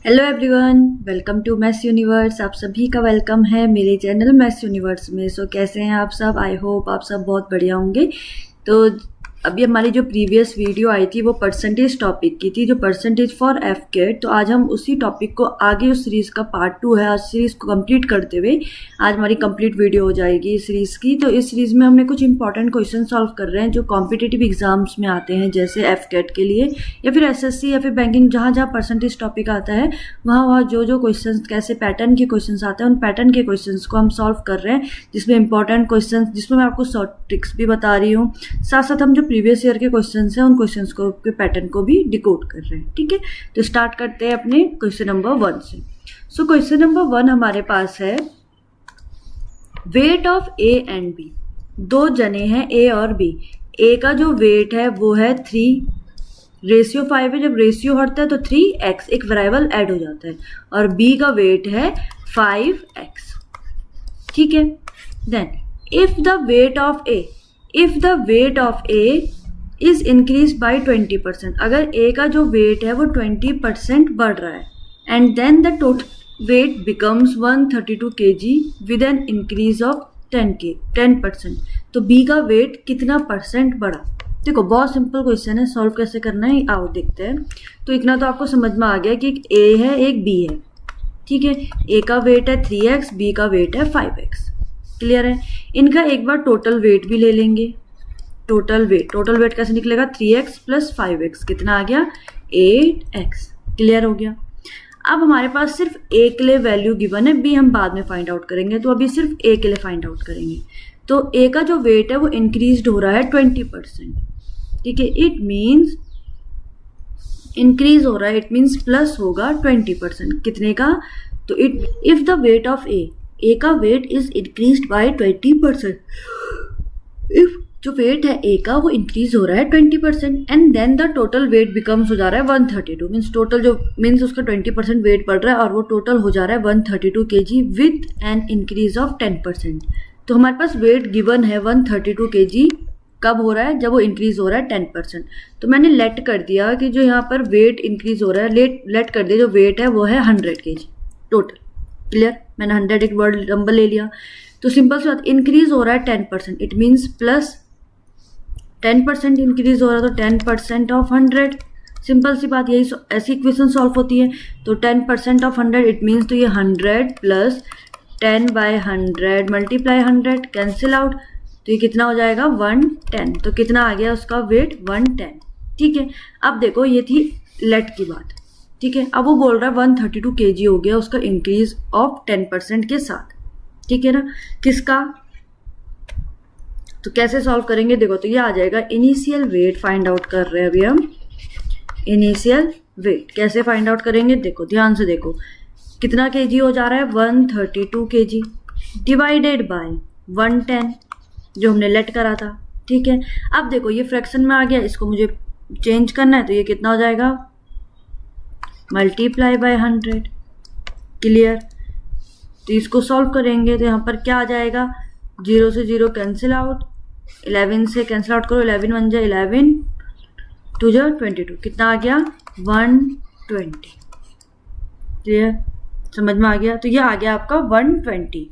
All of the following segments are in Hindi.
Hello everyone, welcome to Maths Universe. आप सभी का वेलकम है मेरे चैनल मैथ्स यूनिवर्स में। कैसे हैं आप सब? आई होप आप सब बहुत बढ़िया होंगे। तो अभी हमारी जो प्रीवियस वीडियो आई थी वो परसेंटेज टॉपिक की थी, जो परसेंटेज फॉर एफकेट। तो आज हम उसी टॉपिक को आगे, उस सीरीज़ का पार्ट 2 है। आज सीरीज़ को कंप्लीट करते हुए आज हमारी कंप्लीट वीडियो हो जाएगी इस सीरीज़ की। तो इस सीरीज़ में हमने कुछ इंपॉर्टेंट क्वेश्चन सॉल्व कर रहे हैं जो कॉम्पिटिटिव एग्जाम्स में आते हैं, जैसे एफकेट के लिए या फिर एसएससी या फिर बैंकिंग। जहाँ जहाँ परसेंटेज टॉपिक आता है वहाँ जो क्वेश्चन कैसे पैटर्न के क्वेश्चन आते हैं, उन पैटर्न के क्वेश्चन को हम सॉल्व कर रहे हैं, जिसमें इंपॉर्टेंट क्वेश्चन, जिसमें मैं आपको शॉर्ट ट्रिक्स भी बता रही हूँ। साथ साथ हम जो प्रीवियस ईयर के क्वेश्चंस हैं उन क्वेश्चंस को के पैटर्न को भी डिकोड कर रहे हैं। ठीक है, तो स्टार्ट करते हैं अपने क्वेश्चन नंबर 1 से। क्वेश्चन नंबर 1 हमारे पास है, weight of A and B. दो जने हैं ए और बी। ए का जो वेट है वो है 3, रेशियो 5 है। जब रेशियो हटता है तो 3x, एक वेरिएबल ऐड हो जाता है, और बी का वेट है 5x। ठीक है, then if the weight of A is increase by 20%, अगर ए का जो वेट है वो 20% बढ़ रहा है, and then the total weight becomes 132 kg with an increase of 10%, तो बी का वेट कितना परसेंट बढ़ा? देखो, बहुत सिंपल क्वेश्चन है, सॉल्व कैसे करना है आओ देखते हैं। तो इतना तो आपको समझ में आ गया कि एक ए है एक बी है। ठीक है, ए का वेट है 3x, बी का वेट है 5x। क्लियर है? इनका एक बार टोटल वेट भी ले लेंगे। टोटल वेट कैसे निकलेगा? 3x प्लस 5x, कितना आ गया? 8x। क्लियर हो गया? अब हमारे पास सिर्फ ए के लिए वैल्यू गिवन है, बी हम बाद में फाइंड आउट करेंगे। तो अभी सिर्फ ए के लिए फाइंड आउट करेंगे। तो ए का जो वेट है वो इंक्रीज हो रहा है 20%। ठीक है, इट मीन्स इंक्रीज हो रहा है, इट मीन्स प्लस होगा 20%। कितने का? तो if the weight of A का weight is increased by 20%, if जो वेट है ए का वो इंक्रीज हो रहा है 20%, and then the total weight becomes हो जा रहा है 132, मीन्स टोटल जो मीन्स उसका 20% वेट बढ़ रहा है और वो टोटल हो जा रहा है 132 kg with an increase of 10%। तो हमारे पास वेट गिवन है 132 kg। कब हो रहा है? जब वो इंक्रीज हो रहा है 10%। तो मैंने लेट कर दिया कि जो यहाँ पर वेट इंक्रीज हो रहा है, लेट कर दिया, जो वेट है वो है 100 kg टोटल। क्लियर? मैंने 100 एक वर्ड नंबर ले लिया। तो सिंपल सी बात, इंक्रीज हो रहा है 10%, इट मीन्स प्लस 10% इंक्रीज हो रहा है, तो 10% ऑफ 100। सिंपल सी बात, यही ऐसी इक्वेशन सॉल्व होती है। तो 10% ऑफ 100 इट मीन्स, तो ये 100 प्लस 10/100 मल्टीप्लाई 100, कैंसिल आउट, तो ये कितना हो जाएगा? 110। तो कितना आ गया उसका वेट? 110। ठीक है, अब देखो ये थी लेट की बात। ठीक है, अब वो बोल रहा है 132 kg हो गया उसका इंक्रीज ऑफ 10% के साथ। ठीक है ना? किसका? तो कैसे सॉल्व करेंगे? देखो, तो ये आ जाएगा इनिशियल वेट फाइंड आउट कर रहे हैं अभी हम। इनिशियल वेट कैसे फाइंड आउट करेंगे? देखो ध्यान से देखो, कितना kg हो जा रहा है? 132 kg डिवाइडेड बाय 110 जो हमने लेट करा था। ठीक है, अब देखो ये फ्रैक्शन में आ गया, इसको मुझे चेंज करना है, तो ये कितना हो जाएगा? Multiply by 100। क्लियर? तो इसको सॉल्व करेंगे तो यहाँ पर क्या आ जाएगा? 0 से 0 कैंसिल आउट, 11 से कैंसिल आउट करो, 11 1 जा 11, 2 जा 22, कितना आ गया? 120। क्लियर? समझ में आ गया? तो ये आ गया आपका 120।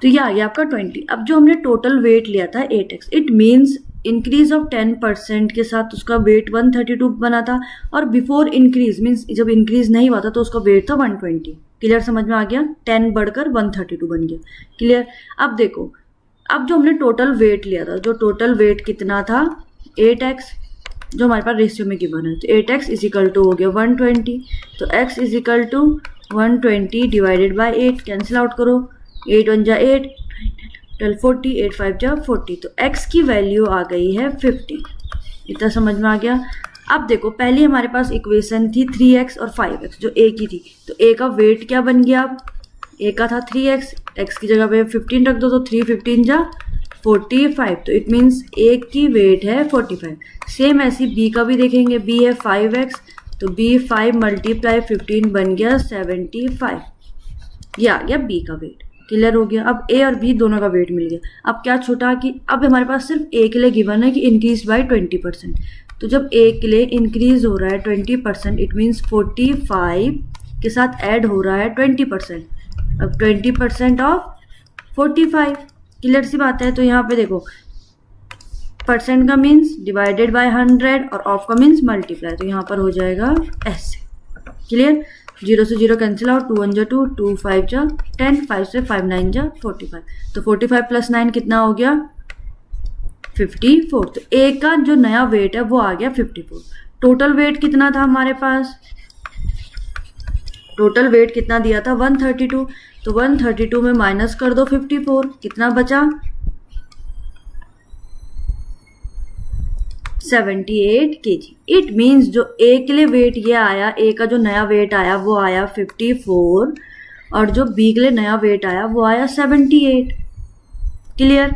तो ये आ गया आपका 20। अब जो हमने टोटल वेट लिया था 8x, it means increase of 10% के साथ उसका वेट 132 बना था, और बिफोर इंक्रीज मीन्स जब इंक्रीज नहीं हुआ था तो उसका वेट था 120। क्लियर? समझ में आ गया? 10 बढ़कर 132 बन गया। क्लियर? अब देखो, अब जो हमने टोटल वेट लिया था, जो टोटल वेट कितना था? 8x, जो हमारे पास रेशियो में गिवन है, तो 8x इज इक्वल टू हो गया 120। तो x is equal to 120 divided by 8, cancel out करो, 8 1 जा 8, 12 40, 8 5 जा 40, तो x की वैल्यू आ गई है 50। इतना समझ में आ गया? अब देखो, पहले हमारे पास इक्वेशन थी 3x और 5x जो a की थी, तो a का वेट क्या बन गया? अब a का था 3x, x की जगह पे 15 रख दो, तो 3 15 जा 45, तो इट मीन्स a की वेट है 45। सेम ऐसी b का भी देखेंगे, b है 5x, तो B5 मल्टीप्लाई 15 बन गया 75, ये आ गया B का वेट। क्लियर हो गया। अब A और B दोनों का वेट मिल गया। अब क्या छूटा कि अब हमारे पास सिर्फ A के लिए गिवन है कि इंक्रीज बाय 20%। तो जब A के लिए इंक्रीज हो रहा है 20%, इट मीन्स 45 के साथ ऐड हो रहा है 20%। अब 20% ऑफ 45, क्लियर सी बात है। तो यहाँ पे देखो परसेंट का मीन्स डिवाइडेड बाय 100 और ऑफ का मीन्स मल्टीप्लाई, तो यहाँ पर हो जाएगा ऐसे। क्लियर। 0 से 0 कैंसिल आउट, 2 1 जा 2, 2 5 जा 10, 5 से 5 9 जा 45। तो 45 प्लस 9 कितना हो गया 54। तो ए का जो नया वेट है वो आ गया 54। टोटल वेट कितना था हमारे पास, टोटल वेट कितना दिया था 132। तो 132 में माइनस कर दो 54, कितना बचा 78 kg। इट मीन्स जो ए के लिए वेट ये आया, ए का जो नया वेट आया वो आया 54 और जो बी के लिए नया वेट आया वो आया 78। क्लियर।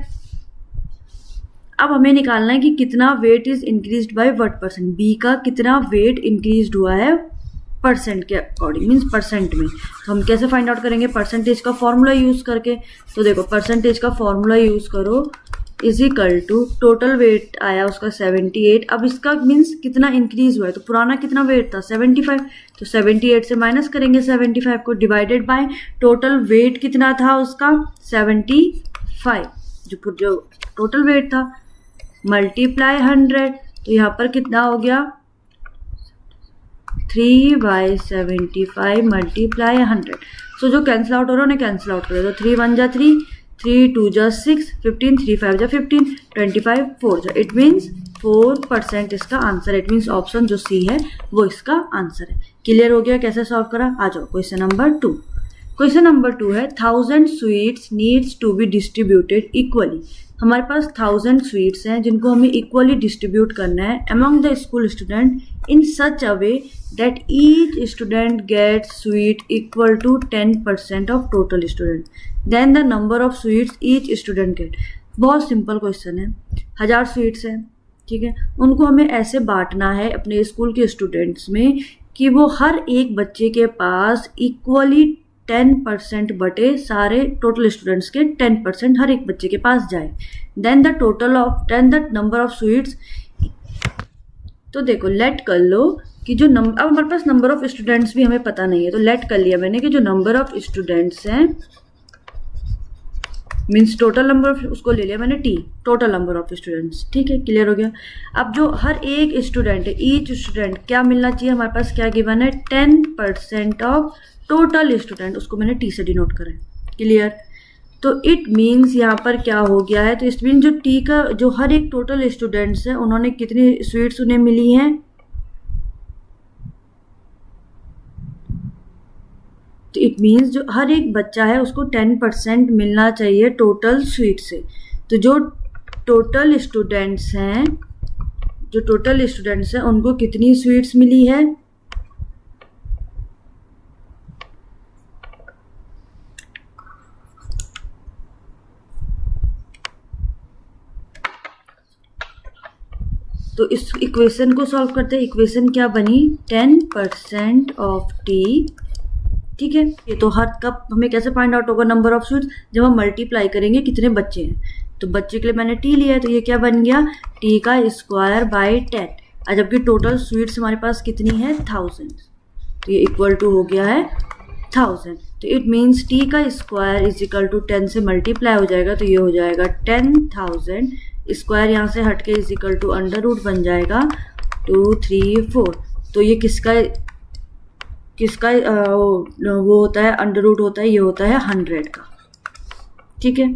अब हमें निकालना है कि कितना weight is increased by what percent, B का कितना वेट इंक्रीज्ड हुआ है परसेंट के अकॉर्डिंग, मीन्स परसेंट में। तो हम कैसे फाइंड आउट करेंगे, परसेंटेज का फॉर्मूला यूज करके। तो देखो परसेंटेज का फॉर्मूला यूज करो, is equal to total weight आया उसका 78। अब इसका मीन्स कितना इंक्रीज हुआ है, तो पुराना कितना वेट था 75, तो 78 से माइनस करेंगे 75 को, डिवाइडेड बाय टोटल वेट कितना था उसका 75, जो टोटल वेट था, मल्टीप्लाई 100। तो यहाँ पर कितना हो गया 3/75 मल्टीप्लाई 100। सो जो कैंसिल आउट हो रहा है उन्हें कैंसिल आउट करें। तो 3 1 जा 3, 3 2 जा 6, 15 3 5 जा 15, 25 4 जा। इट मीन्स 4% इसका आंसर है। इट मीन्स ऑप्शन जो सी है वो इसका आंसर है। क्लियर हो गया कैसे सॉल्व करा। आ जाओ क्वेश्चन नंबर 2। क्वेश्चन नंबर 2 है 1000 sweets needs to be distributed equally. हमारे पास 1000 स्वीट्स हैं जिनको हमें इक्वली डिस्ट्रीब्यूट करना है among the school student in such a way that each student gets sweet equal to 10% of total student, then the number of sweets each student get. बहुत सिंपल क्वेश्चन है। 1000 स्वीट्स हैं, ठीक है, उनको हमें ऐसे बांटना है अपने स्कूल के स्टूडेंट्स में कि वो हर एक बच्चे के पास इक्वली 10% बटे सारे टोटल स्टूडेंट्स के 10% हर एक बच्चे के पास जाए। Then the total of then the number of sweets. तो देखो लेट कर लो कि जो नंबर, अब हमारे पास नंबर ऑफ स्टूडेंट्स भी हमें पता नहीं है, तो लेट कर लिया मैंने कि जो नंबर ऑफ स्टूडेंट्स हैं मीन्स टोटल नंबर ऑफ, उसको ले लिया मैंने T, total number of students. ठीक है, क्लियर हो गया। अब जो हर एक स्टूडेंट है, ईच स्टूडेंट क्या मिलना चाहिए, हमारे पास क्या गिवन है 10% ऑफ टोटल स्टूडेंट, उसको मैंने टी से डिनोट करा है। क्लियर। तो इट मीन्स यहाँ पर क्या हो गया है, तो इट मीन्स जो टी का जो हर एक टोटल स्टूडेंट्स है उन्होंने कितनी स्वीट्स उन्हें मिली हैं, तो इट मीन्स जो हर एक बच्चा है उसको 10% मिलना चाहिए टोटल स्वीट से। तो जो टोटल स्टूडेंट्स हैं उनको कितनी स्वीट्स मिली है, तो इस इक्वेशन को सॉल्व करते हैं। इक्वेशन क्या बनी 10% ऑफ टी। ठीक है, ये तो हर कप हमें कैसे फाइंड आउट होगा नंबर ऑफ स्वीट्स, जब हम मल्टीप्लाई करेंगे कितने बच्चे हैं। तो बच्चे के लिए मैंने टी लिया है, तो ये क्या बन गया टी का स्क्वायर बाय 10। और जबकि टोटल स्वीट्स हमारे पास कितनी है 1000, तो ये इक्वल टू हो गया है 1000। तो इट मीन्स टी का स्क्वायर इज इक्वल टू 10 से मल्टीप्लाई हो जाएगा, तो ये हो जाएगा 10,000 स्क्वायर यहाँ से हट के is equal to under root बन जाएगा 234। तो ये किसका वो होता है, अंडर रूट होता है, ये होता है 100 का। ठीक है,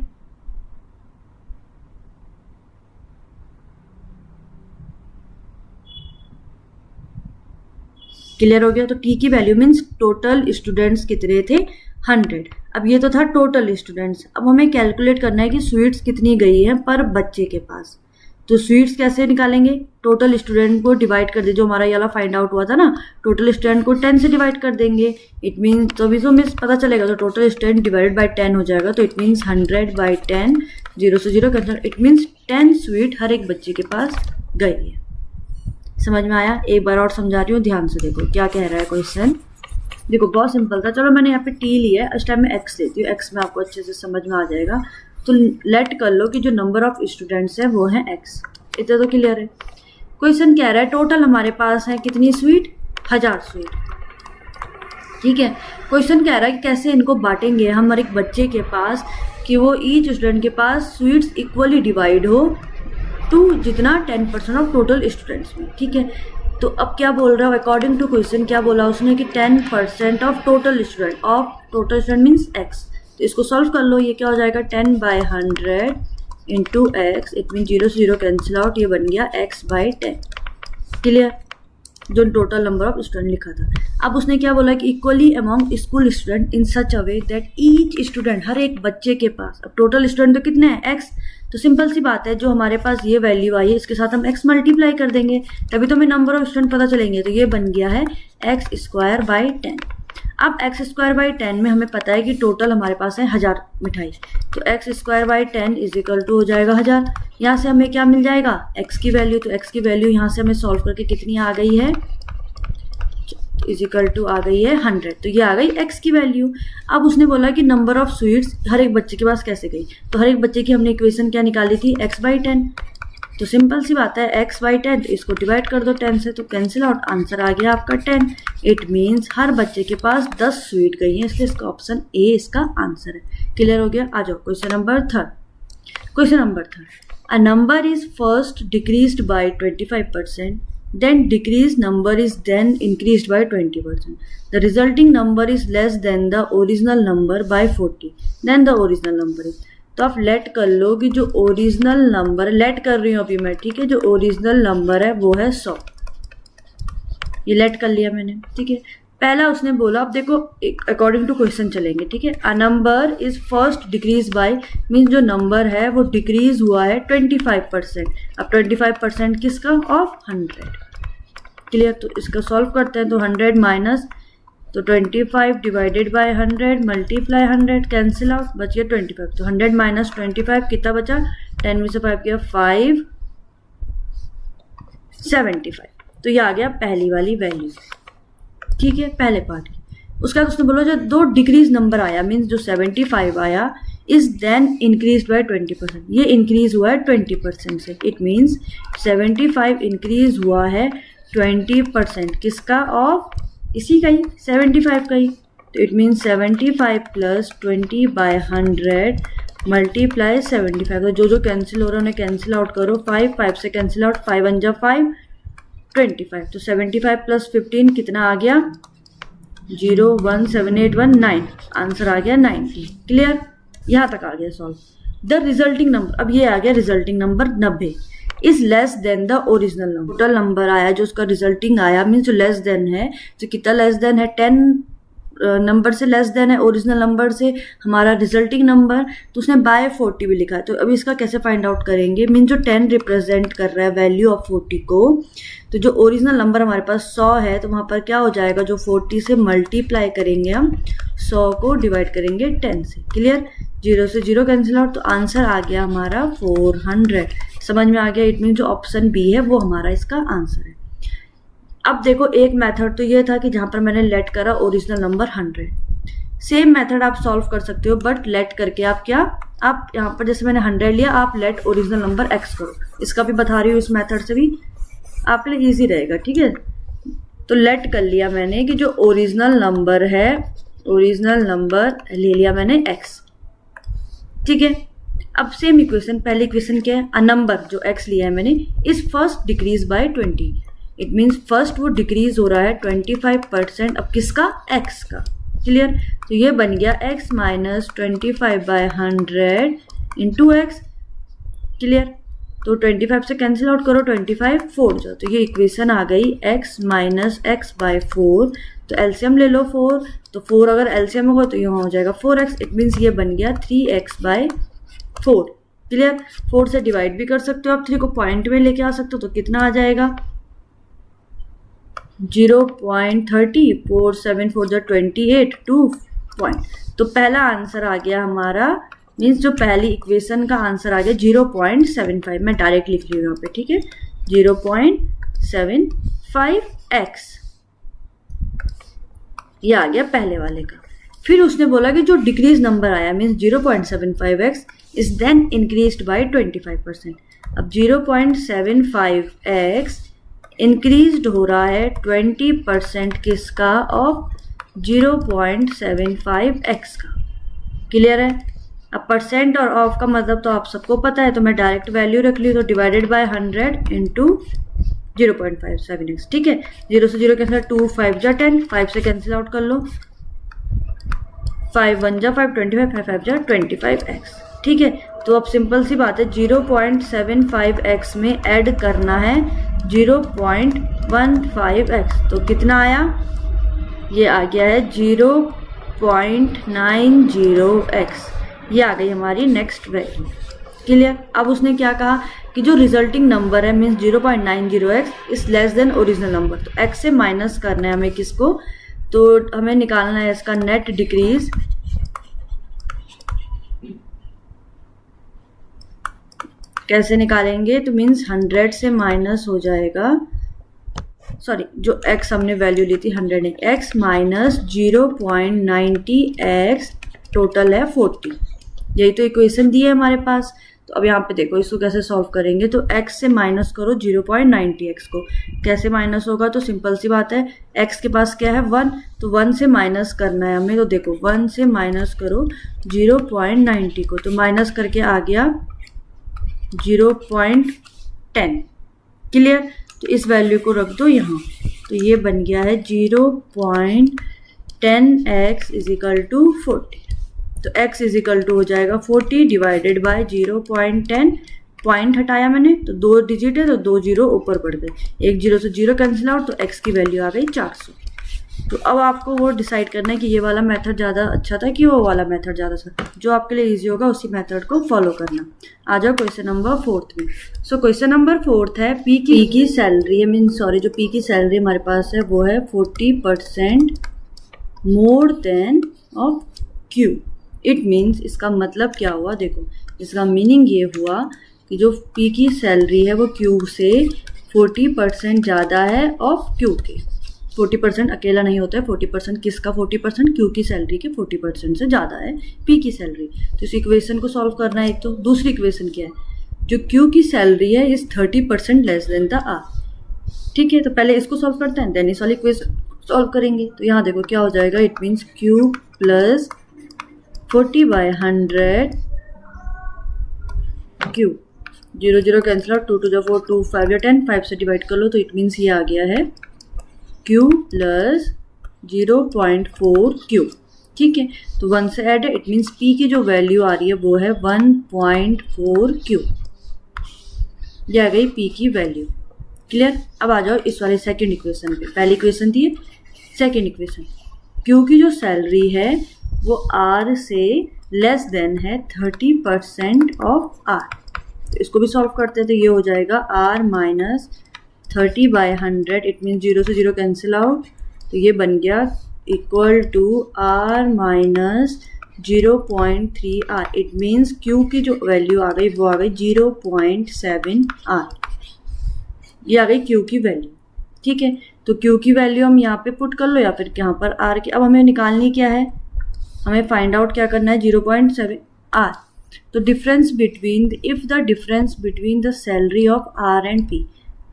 क्लियर हो गया। तो टी की वैल्यू मीन्स टोटल स्टूडेंट्स कितने थे 100। अब ये तो था टोटल स्टूडेंट्स, अब हमें कैलकुलेट करना है कि स्वीट्स कितनी गई है पर बच्चे के पास। तो स्वीट्स कैसे निकालेंगे, टोटल स्टूडेंट को डिवाइड कर दे, जो हमारा ये वाला फाइंड आउट हुआ था ना, टोटल स्टूडेंट को 10 से डिवाइड कर देंगे। इट मीन्स तो अभी तो हमें पता चलेगा, तो टोटल स्टूडेंट डिवाइडेड बाय 10 हो जाएगा। तो इट मीन्स 100/10, 0 से 0 कैंसिल, इट मीन्स 10 स्वीट हर एक बच्चे के पास गई है। समझ में आया? एक बार और समझा रही हूँ, ध्यान से देखो क्या कह रहा है क्वेश्चन। देखो बहुत सिंपल था, चलो मैंने यहाँ पे टी लिया है, इस टाइम मैं एक्स लेती हूँ, एक्स में आपको अच्छे से समझ में आ जाएगा। तो लेट कर लो कि जो नंबर ऑफ स्टूडेंट्स है वो है एक्स, इतना तो क्लियर है। क्वेश्चन कह रहा है टोटल हमारे पास है कितनी स्वीट, 1000 स्वीट, ठीक है। क्वेश्चन कह रहा है कि कैसे इनको बांटेंगे हम हर एक बच्चे के पास, कि वो ईच स्टूडेंट के पास स्वीट्स इक्वली डिवाइड हो टू जितना 10% ऑफ टोटल स्टूडेंट्स में, ठीक है। तो अब क्या बोल रहा है अकॉर्डिंग टू क्वेश्चन, क्या बोला उसने कि 10% of total student, of total student means x. तो इसको सॉल्व कर लो, ये क्या हो जाएगा 10/100 इंटू एक्स, इट मीन 0 से 0 कैंसिल आउट, ये बन गया x/10, क्लियर, जो टोटल नंबर ऑफ स्टूडेंट लिखा था। अब उसने क्या बोला कि equally among school student in such a way that each student, हर एक बच्चे के पास, अब टोटल स्टूडेंट तो कितने हैं x, तो सिंपल सी बात है, जो हमारे पास ये वैल्यू आई है इसके साथ हम x मल्टीप्लाई कर देंगे, तभी तो हमें नंबर ऑफ स्टूडेंट पता चलेंगे। तो ये बन गया है x²/10। अब x²/10 में हमें पता है कि टोटल हमारे पास है 1000 मिठाई, तो x²/10 इज इक्वल टू हो जाएगा 1000। यहाँ से हमें क्या मिल जाएगा, x की वैल्यू, तो x की वैल्यू यहाँ से हमें सॉल्व करके कितनी आ गई है, इज इक्वल टू आ गई है 100, तो ये आ गई x की वैल्यू। अब उसने बोला कि नंबर ऑफ स्वीट्स हर एक बच्चे के पास कैसे गई, तो हर एक बच्चे की हमने इक्वेशन क्या निकाली थी, x/10, तो सिंपल सी बात है x/10, तो इसको डिवाइड कर दो 10 से, तो कैंसिल आउट, आंसर आ गया आपका 10। इट मीन्स हर बच्चे के पास 10 स्वीट गई हैं, इसलिए इसका ऑप्शन ए इसका आंसर है। क्लियर हो गया? आ जाओ question number 3। Question number 3, a number is first decreased bye 25%, then decreased number is then increased by 20%. The resulting number is less than the original number by 40, then the original number is, तो आप लेट कर लो कि जो ओरिजिनल नंबर, लेट कर रही हूँ अभी मैं, ठीक है, जो ओरिजिनल नंबर है वो है 100, ये लेट कर लिया मैंने, ठीक है। पहला उसने बोला, अब देखो अकॉर्डिंग टू क्वेश्चन चलेंगे, ठीक है। A number is first decrease by, means जो नंबर है वो डिक्रीज हुआ है 25%। अब 25% किसका, ऑफ 100, क्लियर। तो इसका सॉल्व करते हैं, तो 100 माइनस, तो 25 divided by 100 multiply 100, cancel out, बच गया 25। तो 100 माइनस 25 कितना बचा, 10 में से 5 किया 5, 75। तो ये आ गया पहली वाली वैल्यू, ठीक है, पहले पार्ट की। उसके बाद उसने बोला जो दो डिक्रीज नंबर आया, मीन्स जो 75 आया, इज देन इंक्रीज बाय 20%, ये इंक्रीज हुआ है 20% से। इट मीन्स 75 इंक्रीज हुआ है 20%, किसका, ऑफ इसी का ही, 75 का ही। तो इट मीन्स 75 प्लस 20/100 मल्टीप्लाई 75, तो जो जो कैंसिल हो रहा है उन्हें कैंसिल आउट करो, 5 से कैंसिल आउट, 5 1 जा 5, 25। तो 75 प्लस 15 कितना आ गया, 01781 आंसर आ गया 90। क्लियर, यहाँ तक आ गया सॉल्व। द रिजल्टिंग नंबर, अब ये आ गया resulting number 90 is less then the original number. Total number आया जो उसका रिजल्टिंग आया, मीन्स जो लेस देन है, जो कितना लेस देन है, 10 नंबर से लेस देन है ओरिजिनल नंबर से हमारा रिजल्टिंग नंबर, तो उसने बाय 40 भी लिखा है। तो अभी इसका कैसे फाइंड आउट करेंगे, मीन जो 10 रिप्रेजेंट कर रहा है वैल्यू ऑफ 40 को, तो जो ओरिजिनल नंबर हमारे पास 100 है, तो वहाँ पर क्या हो जाएगा, जो 40 से मल्टीप्लाई करेंगे हम, 100 को डिवाइड करेंगे 10 से। क्लियर, 0 से 0 कैंसिल आउट, तो आंसर आ गया हमारा 400। समझ में आ गया? इट मीन जो ऑप्शन बी है वो हमारा इसका आंसर है। अब देखो एक मेथड तो ये था कि जहाँ पर मैंने लेट करा ओरिजिनल नंबर 100, सेम मेथड आप सॉल्व कर सकते हो, बट लेट करके आप क्या, आप यहाँ पर जैसे मैंने 100 लिया, आप लेट ओरिजिनल नंबर x करो। इसका भी बता रही हूँ, इस मेथड से भी आपके लिए ईजी रहेगा, ठीक है। तो लेट कर लिया मैंने कि जो ओरिजिनल नंबर है, ओरिजिनल नंबर ले लिया मैंने x, ठीक है। अब सेम इक्वेशन, पहली इक्वेशन क्या है, अ नंबर जो x लिया है मैंने is first decrease by 20, it means first वो डिक्रीज हो रहा है 25%, अब किसका, x का। क्लियर, तो ये बन गया x minus 25/100 into x. Clear, तो 25 से कैंसिल आउट करो, 25 4 जाओ, तो ये इक्वेशन आ गई x माइनस x/4। तो एलसीएम ले लो 4, तो 4 अगर एलसीएम होगा तो यहाँ हो जाएगा 4x, इट मीन्स ये बन गया 3x/4। क्लियर, 4 से डिवाइड भी कर सकते हो आप, 3 को पॉइंट में लेके आ सकते हो, तो कितना आ जाएगा 0.30, 4 7 4 जो 28, 2 पॉइंट। तो पहला आंसर आ गया हमारा, मीन्स जो पहली इक्वेशन का आंसर आ गया 0.75, मैं डायरेक्ट लिख रही हूँ यहाँ पे, ठीक है, 0.75। 0.75x, ये आ गया पहले वाले का। फिर उसने बोला कि जो डिक्रीज नंबर आया means 0.75x is then increased by 25%। अब 0.75x इंक्रीज्ड हो रहा है 20% किसका, ऑफ 0.75x का। क्लियर है? अब परसेंट और ऑफ का मतलब तो आप सबको पता है, तो मैं डायरेक्ट वैल्यू रख ली, तो डिवाइडेड बाय 100 इंटू 0.57x। ठीक है, 0 से 0 कैंसिल, 2 5 जा 10, 5 से कैंसिल आउट कर लो, 5 1 जा 5, 25, 5 5 जा 25x। ठीक है, तो अब सिंपल सी बात है, 0.75x में ऐड करना है 0.15x, तो कितना आया, ये आ गया है 0.90x। ये आ गई हमारी नेक्स्ट वैल्यू। क्लियर? अब उसने क्या कहा कि जो रिजल्टिंग नंबर है means 0.90x is less then original number, तो x से माइनस करना है हमें किसको, तो हमें निकालना है इसका नेट डिक्रीज। कैसे निकालेंगे, तो मीन्स 100 से माइनस हो जाएगा, सॉरी जो x हमने वैल्यू ली थी 100 नहीं, x माइनस 0.90x टोटल है 40। यही तो इक्वेशन दी है हमारे पास। तो अब यहाँ पे देखो इसको कैसे सॉल्व करेंगे, तो x से माइनस करो 0.90x को। कैसे माइनस होगा, तो सिंपल सी बात है, x के पास क्या है 1, तो 1 से माइनस करना है हमें, तो देखो 1 से माइनस करो 0.90 को, तो माइनस करके आ गया 0.10। क्लियर? तो इस वैल्यू को रख दो यहाँ, तो ये बन गया है 0.10x इज इक्वल टू 40। तो x इज इक्वल टू हो जाएगा 40 डिवाइडेड बाय 0.10, पॉइंट हटाया मैंने तो 2 डिजिट है, तो 2 जीरो ऊपर पड़ गए, 1 जीरो से 0 कैंसिल आउट, तो x की वैल्यू आ गई 400। तो अब आपको वो डिसाइड करना है कि ये वाला मेथड ज़्यादा अच्छा था कि वो वाला मेथड ज़्यादा अच्छा, जो आपके लिए इजी होगा उसी मेथड को फॉलो करना। आ जाओ क्वेश्चन नंबर 4 में। सो क्वेश्चन नंबर 4 है, पी की सैलरी है, मीन सॉरी जो पी की सैलरी हमारे पास है वो है 40% more than of Q. It means इसका मतलब क्या हुआ, देखो इसका मीनिंग ये हुआ कि जो पी की सैलरी है वो क्यू से 40% ज़्यादा है ऑफ क्यू के। 40% अकेला नहीं होता है, 40% किसका 40%, क्यू की सैलरी के 40% से ज़्यादा है पी की सैलरी। तो इस इक्वेशन को सॉल्व करना है। एक तो दूसरी इक्वेशन क्या है, जो क्यू की सैलरी है इस 30% लेस देन द आर। ठीक है, तो पहले इसको सॉल्व करते हैं, देन इस वाली इक्वेशन सॉल्व करेंगे। तो यहाँ देखो क्या हो जाएगा, it means Q plus 40/100 Q, 0 0 cancel out, 2 2 4, 2 5 या 10, 5 से डिवाइड कर लो, तो इट मीन्स ये आ गया है क्यू प्लस 0.4 क्यू। ठीक है, तो 1 से ऐड है, इट मीन्स पी की जो वैल्यू आ रही है वो है 1.4 क्यू। ये आ गई पी की वैल्यू। क्लियर? अब आ जाओ इस वाले सेकंड इक्वेशन पे। पहली इक्वेशन थी, सेकंड इक्वेशन, क्यू की जो सैलरी है वो आर से लेस देन है 30% ऑफ आर। तो इसको भी सॉल्व करते हैं, तो ये हो जाएगा आर माइनस 30/100, इट मीन 0 से 0 कैंसिल आउट, तो ये बन गया equal to R minus 0.3 R. It means Q की जो वैल्यू आ गई वो आ गई 0.7 आर। ये आ गई क्यू की वैल्यू। ठीक है, तो क्यू की वैल्यू हम यहाँ पे पुट कर लो या फिर यहाँ पर आर की। अब हमें निकालनी क्या है, हमें फाइंड आउट क्या करना है, 0.7 आर। तो difference between, if the difference between the salary of R and P,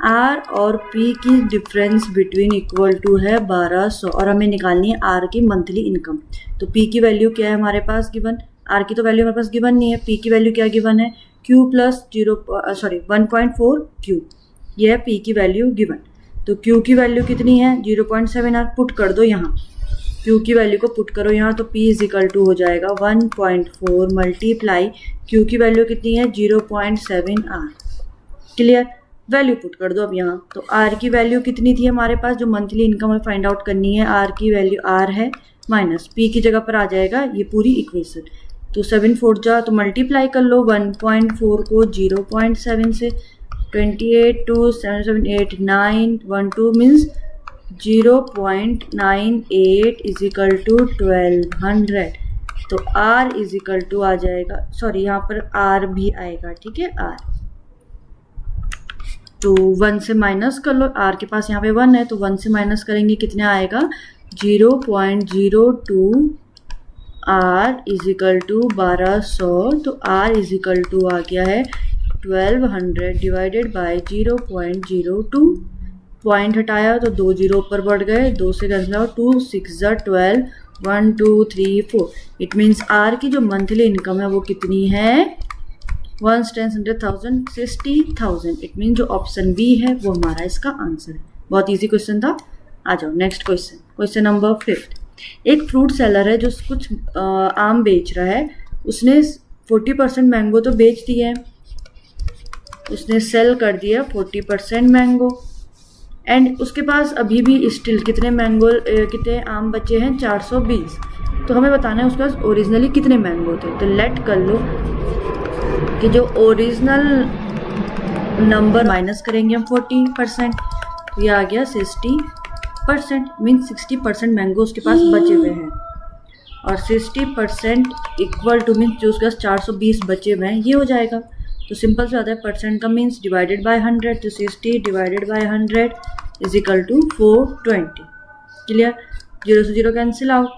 R और पी की डिफरेंस बिटवीन इक्वल टू है 1200, और हमें निकालनी है आर की मंथली इनकम। तो पी की वैल्यू क्या है हमारे पास गिवन, आर की तो वैल्यू हमारे पास गिवन नहीं है, पी की वैल्यू क्या गिवन है, क्यू प्लस 1.4 क्यू, ये है पी की वैल्यू गिवन। तो क्यू की वैल्यू कितनी है 0.7 आर, पुट कर दो यहाँ, क्यू की वैल्यू को पुट करो यहाँ, तो P इज इक्वल टू हो जाएगा 1.4 मल्टीप्लाई क्यू की वैल्यू कितनी है 0.7 आर। क्लियर? वैल्यू पुट कर दो अब यहाँ, तो R की वैल्यू कितनी थी हमारे पास, जो मंथली इनकम हमें फाइंड आउट करनी है, R की वैल्यू R है, माइनस P की जगह पर आ जाएगा ये पूरी इक्वेशन। तो 7 4 जा, तो मल्टीप्लाई कर लो 1.4 को 0.7 से, 28 2 7 7 8 9 1 2 मीन्स 0.98 इज इक्वल टू 1200। तो R इज इक्वल टू आ जाएगा, सॉरी यहाँ पर R भी आएगा, ठीक है, R तो 1 से माइनस कर लो, r के पास यहाँ पे 1 है तो 1 से माइनस करेंगे कितने आएगा 0.02 r इज इक्वल टू 1200, तो r इज इक्वल टू आ गया है 1200 डिवाइडेड बाय 0.02, पॉइंट हटाया तो 2 जीरो ऊपर बढ़ गए, 2 से cancel out, 2 6 12 1 2 3 4। It means R की जो मंथली इनकम है वो कितनी है 1 10 100,000 60,000। इट मीन जो ऑप्शन बी है वो हमारा इसका आंसर है। बहुत इजी क्वेश्चन था। आ जाओ नेक्स्ट क्वेश्चन, क्वेश्चन नंबर 5। एक फ्रूट सेलर है जो कुछ आम बेच रहा है, उसने 40% मैंगो तो बेच दिया है, उसने सेल कर दिया 40% मैंगो, एंड उसके पास अभी भी स्टिल कितने आम बचे हैं 420। तो हमें बताना है उसके पास ओरिजिनली कितने मैंगो थे। तो लेट कर लो कि जो ओरिजिनल नंबर माइनस करेंगे हम 40%, तो ये आ गया 60%, मीन 60% मैंगो उसके पास बचे हुए हैं, और 60% इक्वल टू मीन्स जो उसके पास 420 बचे हुए हैं ये हो जाएगा। तो सिंपल से आता है परसेंट का मीन्स डिवाइडेड बाय 100, तो 60 divided by 100 is equal to 420। Clear, 0 से 0 कैंसिल आउट,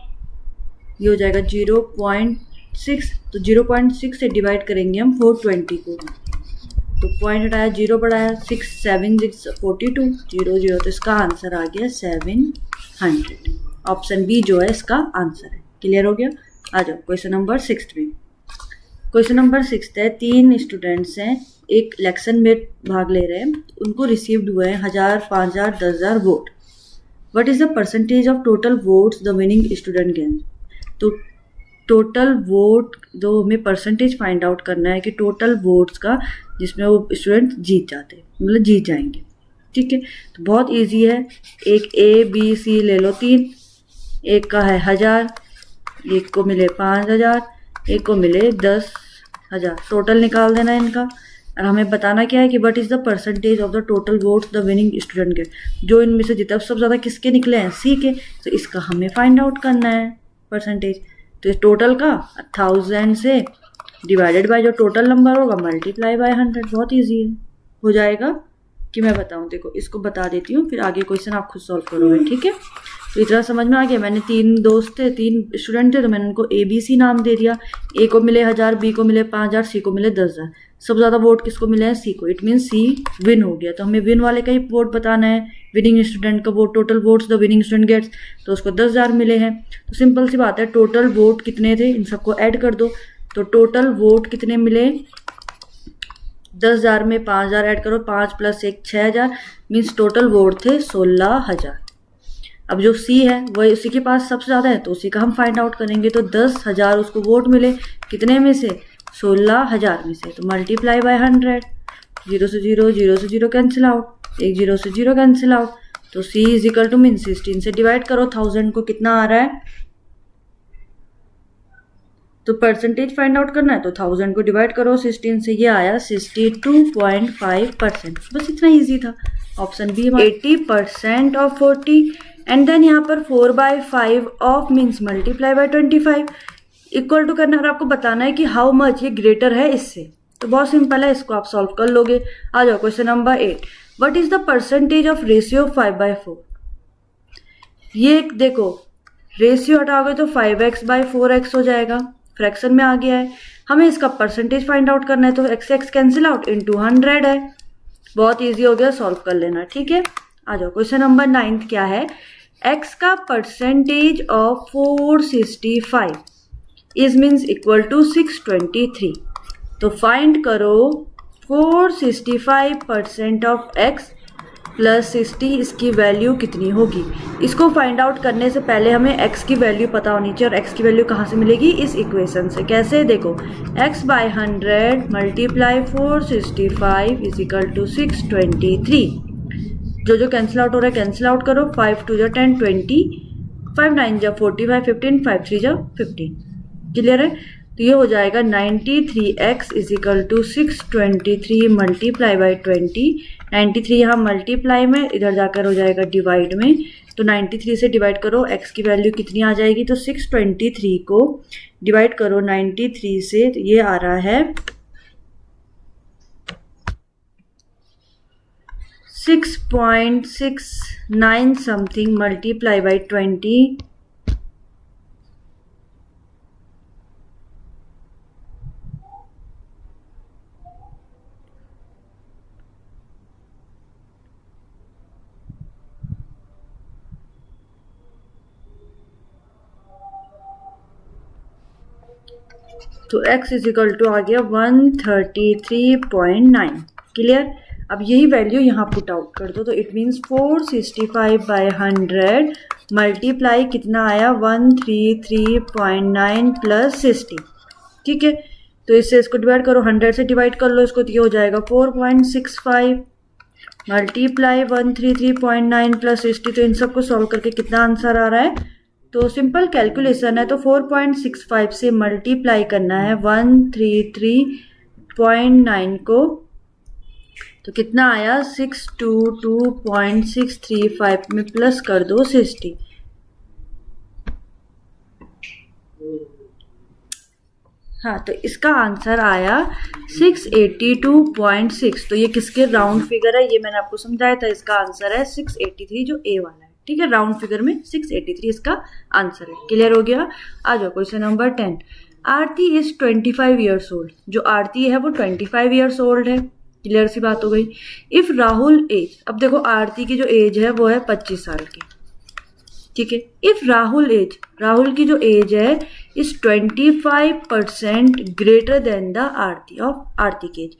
ये हो जाएगा 0.6, तो 0.6 से डिवाइड करेंगे हम 420 को, तो पॉइंट हटाया 0 बढ़ाया 6 7 6 42 0 0, तो इसका आंसर आ गया 700। ऑप्शन बी जो है इसका आंसर है। क्लियर हो गया। आ जाओ क्वेश्चन नंबर 6 में। क्वेश्चन नंबर 6 है, 3 स्टूडेंट्स हैं, एक इलेक्शन में भाग ले रहे हैं, उनको रिसीव्ड हुए हैं 1000 5000 10,000 vote. What is the percentage of total votes the winning student gains. तो टोटल वोट जो हमें परसेंटेज फाइंड आउट करना है कि टोटल वोट्स का जिसमें वो स्टूडेंट जीत जाते हैं, मतलब जीत जाएंगे। ठीक है, तो बहुत इजी है। एक ए बी सी ले लो 3, एक का है 1000, एक को मिले 5000, एक को मिले 10,000, टोटल निकाल देना इनका। और हमें बताना क्या है कि what is the percentage of the total votes the winning student के, जो इनमें से जीता सबसे ज़्यादा किसके निकले हैं, सी के। तो इसका हमें फाइंड आउट करना है परसेंटेज। तो इस टोटल का 1000 से डिवाइडेड बाय जो टोटल नंबर होगा मल्टीप्लाई बाय 100। बहुत ईजी है, हो जाएगा कि मैं बताऊं। देखो इसको बता देती हूँ, फिर आगे क्वेश्चन आप खुद सॉल्व करोगे। ठीक है, तो इतना समझ में आ गया। मैंने 3 दोस्त थे, 3 स्टूडेंट थे, तो मैंने उनको ए बी सी नाम दे दिया। ए को मिले 1000, बी को मिले 5000, सी को मिले 10,000। सबसे ज़्यादा वोट किसको मिले हैं, सी को। इट मीन सी विन हो गया। तो हमें विन वाले का ही वोट बताना है, विनिंग स्टूडेंट का vote, total votes the winning student gets, तो उसको 10,000 मिले हैं। तो सिंपल सी बात है, टोटल वोट कितने थे इन सबको ऐड कर दो। तो टोटल वोट कितने मिले, 10,000 में 5000 ऐड करो, 5 + 1 6000, मीन्स टोटल वोट थे 16,000। अब जो सी है वही उसी के पास सबसे ज़्यादा है, तो उसी का हम फाइंड आउट करेंगे। तो 10,000 उसको वोट मिले, कितने में से, 16,000 में से। तो मल्टीप्लाई बाय 100, 0 से 0 0 से 0 कैंसिल आउट, 1 0 से 0 कैंसिल आउट। तो सी इज इक्वल टू मीन 16 से डिवाइड करो 1000 को, कितना आ रहा है। तो परसेंटेज फाइंड आउट करना है, तो 1000 को डिवाइड करो 16 से, ये आया 62.5%। बस इतना इजी था। Option B 80% of 40, and then यहाँ पर 4/5 of means multiply by 25 equal to करना है। आपको बताना है कि हाउ मच ये ग्रेटर है इससे। तो बहुत सिंपल है, इसको आप सॉल्व कर लोगे। आ जाओ question number 8। What is the percentage of ratio 5/4। ये देखो रेशियो हटाओगे तो 5x/4x हो जाएगा, फ्रैक्शन में आ गया है। हमें इसका परसेंटेज फाइंड आउट करना है, तो x कैंसिल आउट इंटू 100 है। बहुत इजी हो गया, सॉल्व कर लेना। ठीक है, आ जाओ क्वेश्चन नंबर 9 क्या है, x का percentage of 465 is means equal to 623। तो फाइंड करो 465% ऑफ x प्लस 60, इसकी वैल्यू कितनी होगी। इसको फाइंड आउट करने से पहले हमें x की वैल्यू पता होनी चाहिए, और x की वैल्यू कहाँ से मिलेगी, इस इक्वेशन से। कैसे, देखो x/100 multiply 465 is equal to 623। जो कैंसिल आउट हो रहा है कैंसिल आउट करो, 5 2 = 10 20, 5 9 = 45 15, 5 3 = 15। क्लियर है। तो ये हो जाएगा 93x is equal to 623 multiply by 20। 93 यहाँ मल्टीप्लाई में, इधर जाकर हो जाएगा डिवाइड में। तो 93 से डिवाइड करो, x की वैल्यू कितनी आ जाएगी, तो 623 को डिवाइड करो 93 से, तो ये आ रहा है 6.69 समथिंग मल्टीप्लाई बाई 20 तो x इज इक्वल टू आ गया 133.9। क्लियर। अब यही वैल्यू यहाँ पुट आउट कर दो तो इट मीन्स 465/100 मल्टीप्लाई कितना आया 133.9 प्लस 60। ठीक है, तो इससे इसको डिवाइड करो, 100 से डिवाइड कर लो इसको, तो ये हो जाएगा 4.65 मल्टीप्लाई 133.9 प्लस 60। तो इन सबको सॉल्व करके कितना आंसर आ रहा है, तो सिंपल कैलकुलेशन है, तो 4.65 से मल्टीप्लाई करना है 133.9 को, तो कितना आया 622.635 में प्लस कर दो 60। हाँ, तो इसका आंसर आया 682.6। तो ये किसके राउंड फिगर है, ये मैंने आपको समझाया था। इसका आंसर है 683 जो ए वाला है। ठीक है, राउंड फिगर में 683 इसका आंसर है। क्लियर हो गया। आ जाओ question number 10। Aarti is 25 years old. जो आरती है वो 25 ईयर्स ओल्ड है। क्लियर सी बात हो गई। इफ राहुल एज, अब देखो आरती की जो एज है वो है 25 साल की। ठीक है, इफ राहुल एज, राहुल की जो एज है is 25% greater than the Aarti of, Aarti की एज,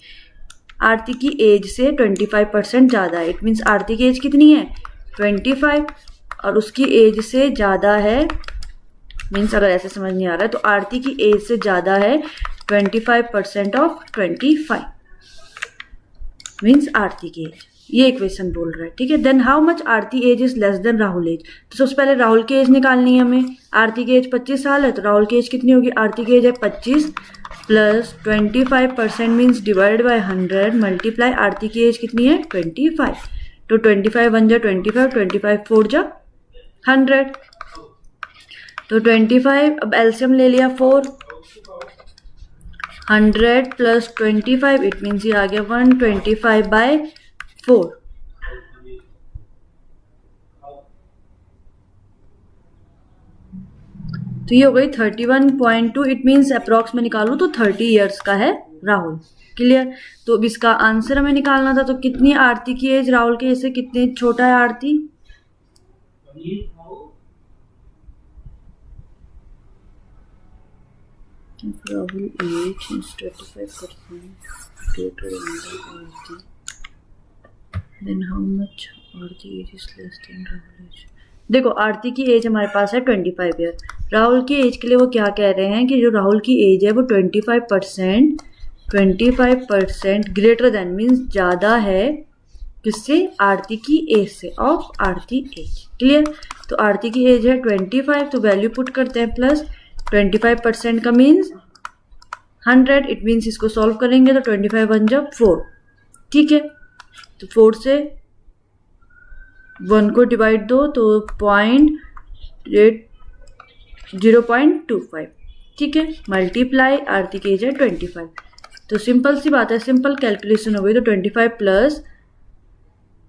आरती की एज से 25% ज्यादा है। इट मीन्स आरती की एज कितनी है 25 और उसकी एज से ज्यादा है, मीन्स अगर ऐसे समझ नहीं आ रहा है तो आरती की एज से ज्यादा है 25% ऑफ 25 मीन्स आरती की एज। ये इक्वेशन बोल रहा है। ठीक है, then how much Aarti age is less than Rahul age. तो सबसे पहले राहुल की एज निकालनी है हमें। आरती की एज 25 साल है तो राहुल की एज कितनी होगी, आरती की एज है 25 plus 25% means divide by 100 multiply Aarti की एज कितनी है 25। तो 25 1 जा 25, 25 4 जा 100। तो 25, अब एलसीएम ले लिया 4, 100 प्लस 25 इट मीन्स ये आ गया 125/4। तो ये हो गई 31.2। इट मीन्स अप्रॉक्स में निकालू तो 30 ईयर्स का है राहुल। क्लियर। तो अब इसका आंसर हमें निकालना था। तो कितनी आरती की एज राहुल के एज से कितनी छोटा है Aarti, Rahul age 25% greater than Aarti, then how much Aarti age is less than Rahul age. देखो आरती की एज हमारे पास है 25 ईयर। राहुल की एज के लिए वो क्या कह रहे हैं कि जो राहुल की एज है वो 25% ग्रेटर देन मीन्स ज्यादा है किससे, आरती की एज से, ऑफ आरती एज। क्लियर। तो आरती की एज है 25, तो वैल्यू पुट करते हैं प्लस 25% का मीन्स 100। इट मीन्स इसको सॉल्व करेंगे तो 25 1 जब 4। ठीक है, तो 4 से 1 को डिवाइड दो तो 0.25। ठीक है, मल्टीप्लाई आरती की एज है 25। तो सिंपल सी बात है, सिंपल कैलकुलेशन हो गई। तो 25 प्लस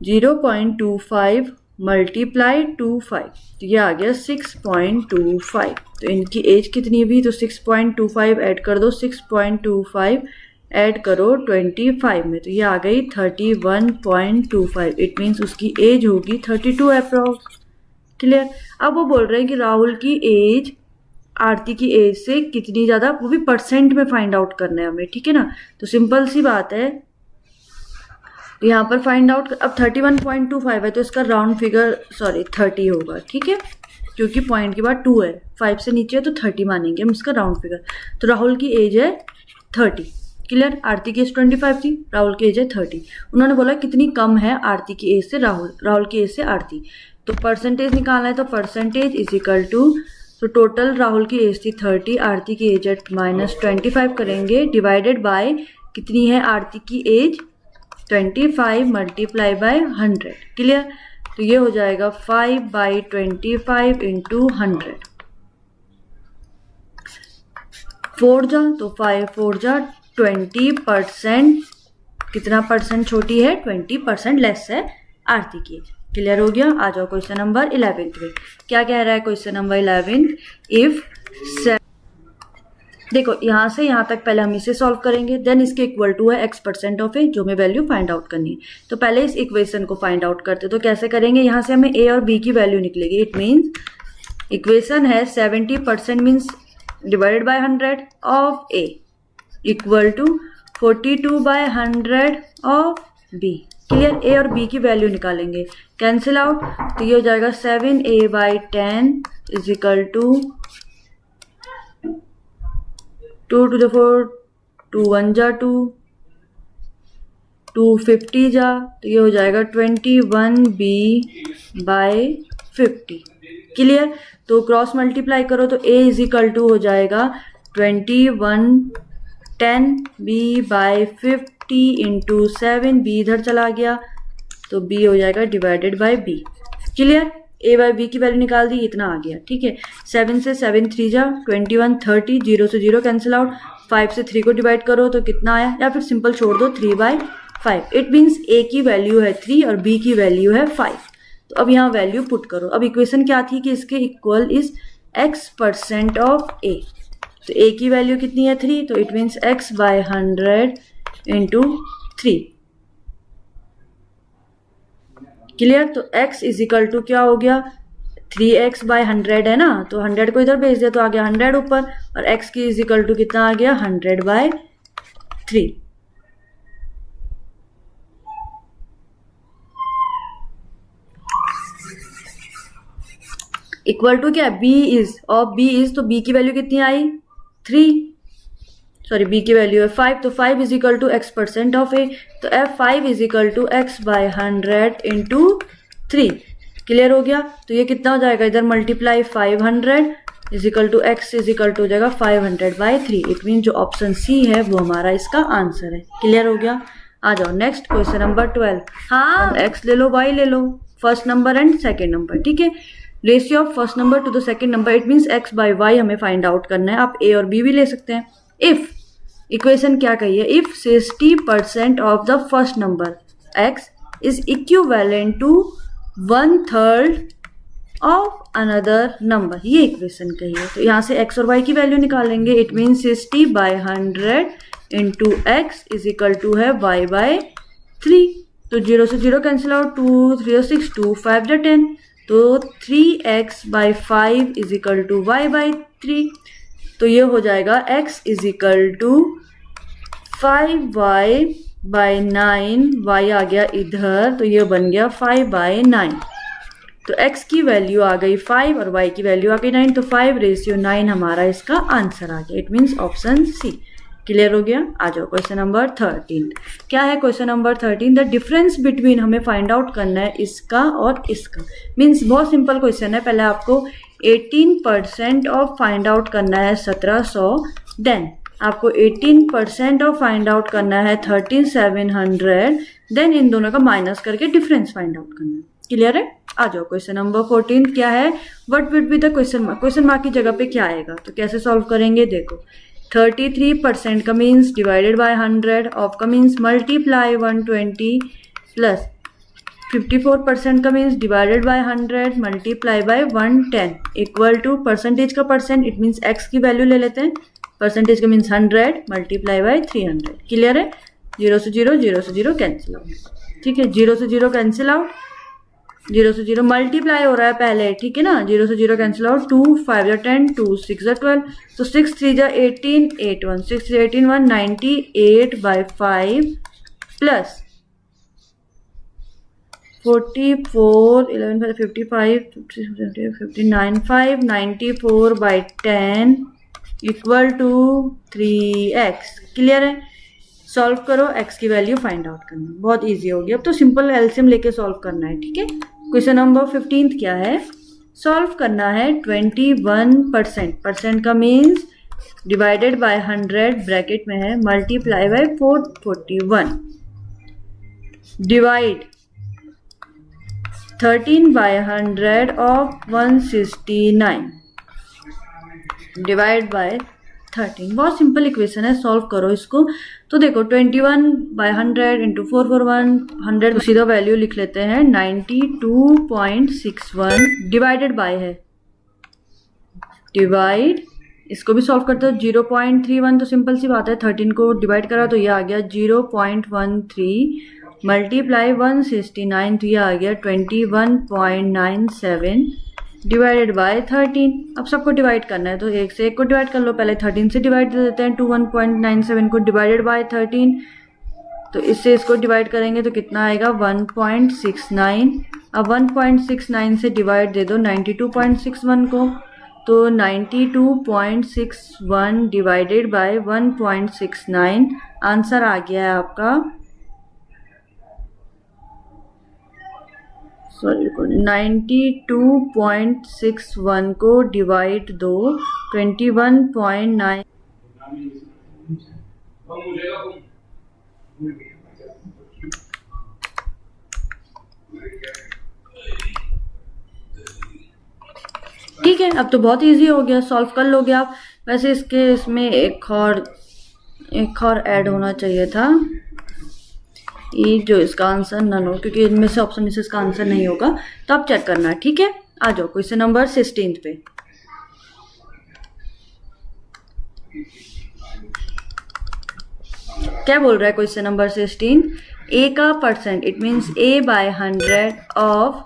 0.25 मल्टीप्लाई 25, तो ये आ गया 6.25। तो इनकी एज कितनी भी, तो 6.25 ऐड कर दो, 6.25 ऐड करो 25 में, तो ये आ गई 31.25। इट मीन्स उसकी एज होगी 32 अप्रॉक्स। क्लियर। अब वो बोल रहे हैं कि राहुल की एज आरती की एज से कितनी ज्यादा, वो भी परसेंट में फाइंड आउट करना है हमें। ठीक है ना। तो सिंपल सी बात है, तो यहाँ पर फाइंड आउट, अब 31.25 है तो इसका राउंड फिगर 30 होगा। ठीक है, क्योंकि पॉइंट के बाद 2 है, 5 से नीचे है तो 30 मानेंगे हम इसका राउंड फिगर। तो राहुल की एज है 30। क्लियर। आरती की एज 25 थी, राहुल की एज है 30। उन्होंने बोला कितनी कम है आरती की एज से राहुल की एज से आरती। तो परसेंटेज निकालना है, तो परसेंटेज इज इक्वल टू, तो टोटल राहुल की एज थी 30, आरती की एज है -25 करेंगे, डिवाइडेड बाय कितनी है आरती की एज 25 मल्टीप्लाई बाय 100। क्लियर। तो ये हो जाएगा 5/25 इंटू 100। 4 जा तो 5 4 जा 20%। कितना परसेंट छोटी है, 20% लेस है आरती की एज। क्लियर हो गया? आ जाओ क्वेश्चन नंबर 11 पे। क्या कह रहा है क्वेश्चन नंबर 11? इफ देखो यहाँ से यहाँ तक पहले हम इसे सॉल्व करेंगे, देन इसके इक्वल टू है x% ऑफ ए, जो हमें वैल्यू फाइंड आउट करनी है। तो पहले इस इक्वेशन को फाइंड आउट करते, तो कैसे करेंगे? यहाँ से हमें a और b की वैल्यू निकलेगी। इट मीन्स इक्वेशन है 70% means divided by 100 of a equal to 42/100 of b। Clear? a और b की वैल्यू निकालेंगे, कैंसिल आउट, तो ये हो जाएगा 7a/10 is equal to 2 to the 4, 2 1 जा 2, 250 जा, तो ये हो जाएगा 21b/50। क्लियर? तो क्रॉस मल्टीप्लाई करो तो a इज इक्वल टू हो जाएगा 2110b/50 इंटू 7, b इधर चला गया तो b हो जाएगा divided by b। Clear? a by b की वैल्यू निकाल दी, इतना आ गया। ठीक है, 7 से 7 3 जा 21 30, 0 से 0 कैंसिल आउट, 5 से 3 को डिवाइड करो तो कितना आया, या फिर सिंपल छोड़ दो 3/5। इट मीन्स a की वैल्यू है 3 और b की वैल्यू है 5। तो अब यहाँ वैल्यू पुट करो। अब इक्वेशन क्या थी कि इसके equal is x% of a, तो a की वैल्यू कितनी है 3, तो it means x/100 into 3। Clear? तो x इज इक्वल टू क्या हो गया, 3x/100 है ना, तो 100 को इधर भेज दिया तो आ गया 100 ऊपर, और x की इज इक्वल टू कितना आ गया 100/3। इक्वल टू क्या है, b इज, और b इज, तो b की वैल्यू कितनी आई 3, सॉरी b की वैल्यू है 5, तो 5 is equal to x% of a, तो f5 is equal to x/100 into 3। Clear हो गया? तो ये कितना हो जाएगा, इधर multiply 500 is equal to x is equal to हो जाएगा 500/3। इट मीन जो ऑप्शन सी है वो हमारा इसका आंसर है। क्लियर हो गया? आ जाओ नेक्स्ट क्वेश्चन नंबर 12। हाँ, x ले लो, y ले लो, first number and second number. ठीक है, ratio of first number to the second number, it means x/y हमें फाइंड आउट करना है। आप a और b भी ले सकते हैं। इफ इक्वेशन क्या कही है, if 60% of the first number x is equivalent to 1/3 of another number, ये इक्वेशन कही है। तो यहाँ से x और y की वैल्यू निकालेंगे। It mean 60/100 into x is equal to है y/3। तो 0 से 0 कैंसिल आउट, 2 3 6, 2 5 10, तो 3x/5 is equal to y/3। तो ये हो जाएगा x is equal to 5y/9, y आ गया इधर तो ये बन गया 5/9। तो x की वैल्यू आ गई 5 और y की वैल्यू आ गई 9, तो 5:9 हमारा इसका आंसर आ गया। It means option C. Clear हो गया? आ जाओ क्वेश्चन नंबर 13। क्या है question number 13? The difference between, हमें फाइंड आउट करना है इसका और इसका। मीन्स बहुत सिंपल क्वेश्चन है। पहले आपको 18% ऑफ फाइंड आउट करना है 1700, देन आपको 18% ऑफ फाइंड आउट करना है 13700, देन इन दोनों का माइनस करके डिफरेंस फाइंड आउट करना है। क्लियर है? आ जाओ क्वेश्चन नंबर 14। क्या है, what will be the question mark. Question mark की जगह पे क्या आएगा, तो कैसे सॉल्व करेंगे देखो। 33% का मीन्स डिवाइडेड बाय 100, ऑफ का मीन्स मल्टीप्लाई 120, प्लस 54% का means divided by 100 multiply by 110 equal to percentage का परसेंट, इट मीन्स x की वैल्यू ले लेते हैं। परसेंटेज का मीन्स 100 मल्टीप्लाई बाय 300। क्लियर है? 0 से 0, 0 से 0 कैंसिल आउट। ठीक है, 0 से 0 कैंसिल आउट, 0 से 0 मल्टीप्लाई हो रहा है पहले। ठीक है ना, 0 से 0 कैंसिल आउट, 2 5 या 10, 2 6 या 12, तो 6 3 या 18, 8 1, 6 3 18 1, 98/5 plus 44 11 55 59 5 94/10 equal to 3x। Clear है? सॉल्व करो, x की वैल्यू फाइंड आउट करना, बहुत इजी हो गया। अब तो सिंपल एलसीएम लेके सॉल्व करना है। ठीक है, क्वेश्चन नंबर 15 क्या है, सॉल्व करना है 21%। परसेंट का मीन्स डिवाइडेड बाय 100 ब्रैकेट में है multiply by 441, divide 13/100 of 169 divide by 13। बहुत सिंपल इक्वेशन है, सॉल्व करो इसको। तो देखो 21/100 इंटू 441 100, सीधा वैल्यू लिख लेते हैं 92.61 डिवाइडेड बाय है, डिवाइड, इसको भी सॉल्व करते हो 0.31, तो सिंपल सी बात है 13 को डिवाइड करा तो ये आ गया 0.13 मल्टीप्लाई 169, तो ये आ गया 21.97 डिवाइडेड बाय 13। अब सबको डिवाइड करना है तो एक से एक को डिवाइड कर लो, पहले 13 से डिवाइड दे देते हैं 21.97 को डिवाइडेड बाय 13, तो इससे इसको डिवाइड करेंगे तो कितना आएगा 1.69। अब 1.69 से डिवाइड दे दो 92.61 को, तो 92.61 डिवाइडेड बाय 1.69, आंसर आ गया है आपका, सॉरी 92.61 को डिवाइड दो 21.9, ठीक है। अब तो बहुत इजी हो गया, सॉल्व कर लोगे आप। वैसे इसमें एक और ऐड होना चाहिए था, ये जो इसका आंसर नन हो, क्योंकि इनमें से ऑप्शन में से इसका आंसर नहीं होगा, तो आप चेक करना, ठीक है। आ जाओ क्वेश्चन नंबर 16 पे। क्या बोल रहा है क्वेश्चन नंबर 16? ए का percent, it means A by 100 of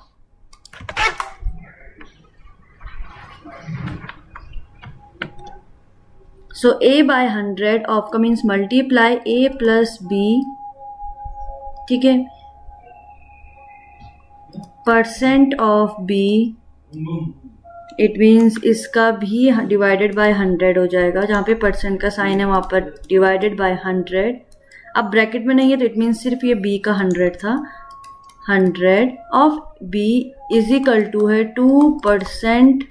so A by 100 of का means multiply A plus B, ठीक है, percent of B, it means इसका भी डिवाइडेड बाय 100 हो जाएगा, जहाँ पे परसेंट का साइन है वहाँ पर डिवाइडेड बाय 100। अब ब्रैकेट में नहीं है तो इट मीन्स सिर्फ ये बी का 100 था, 100 of B is equal to है 2%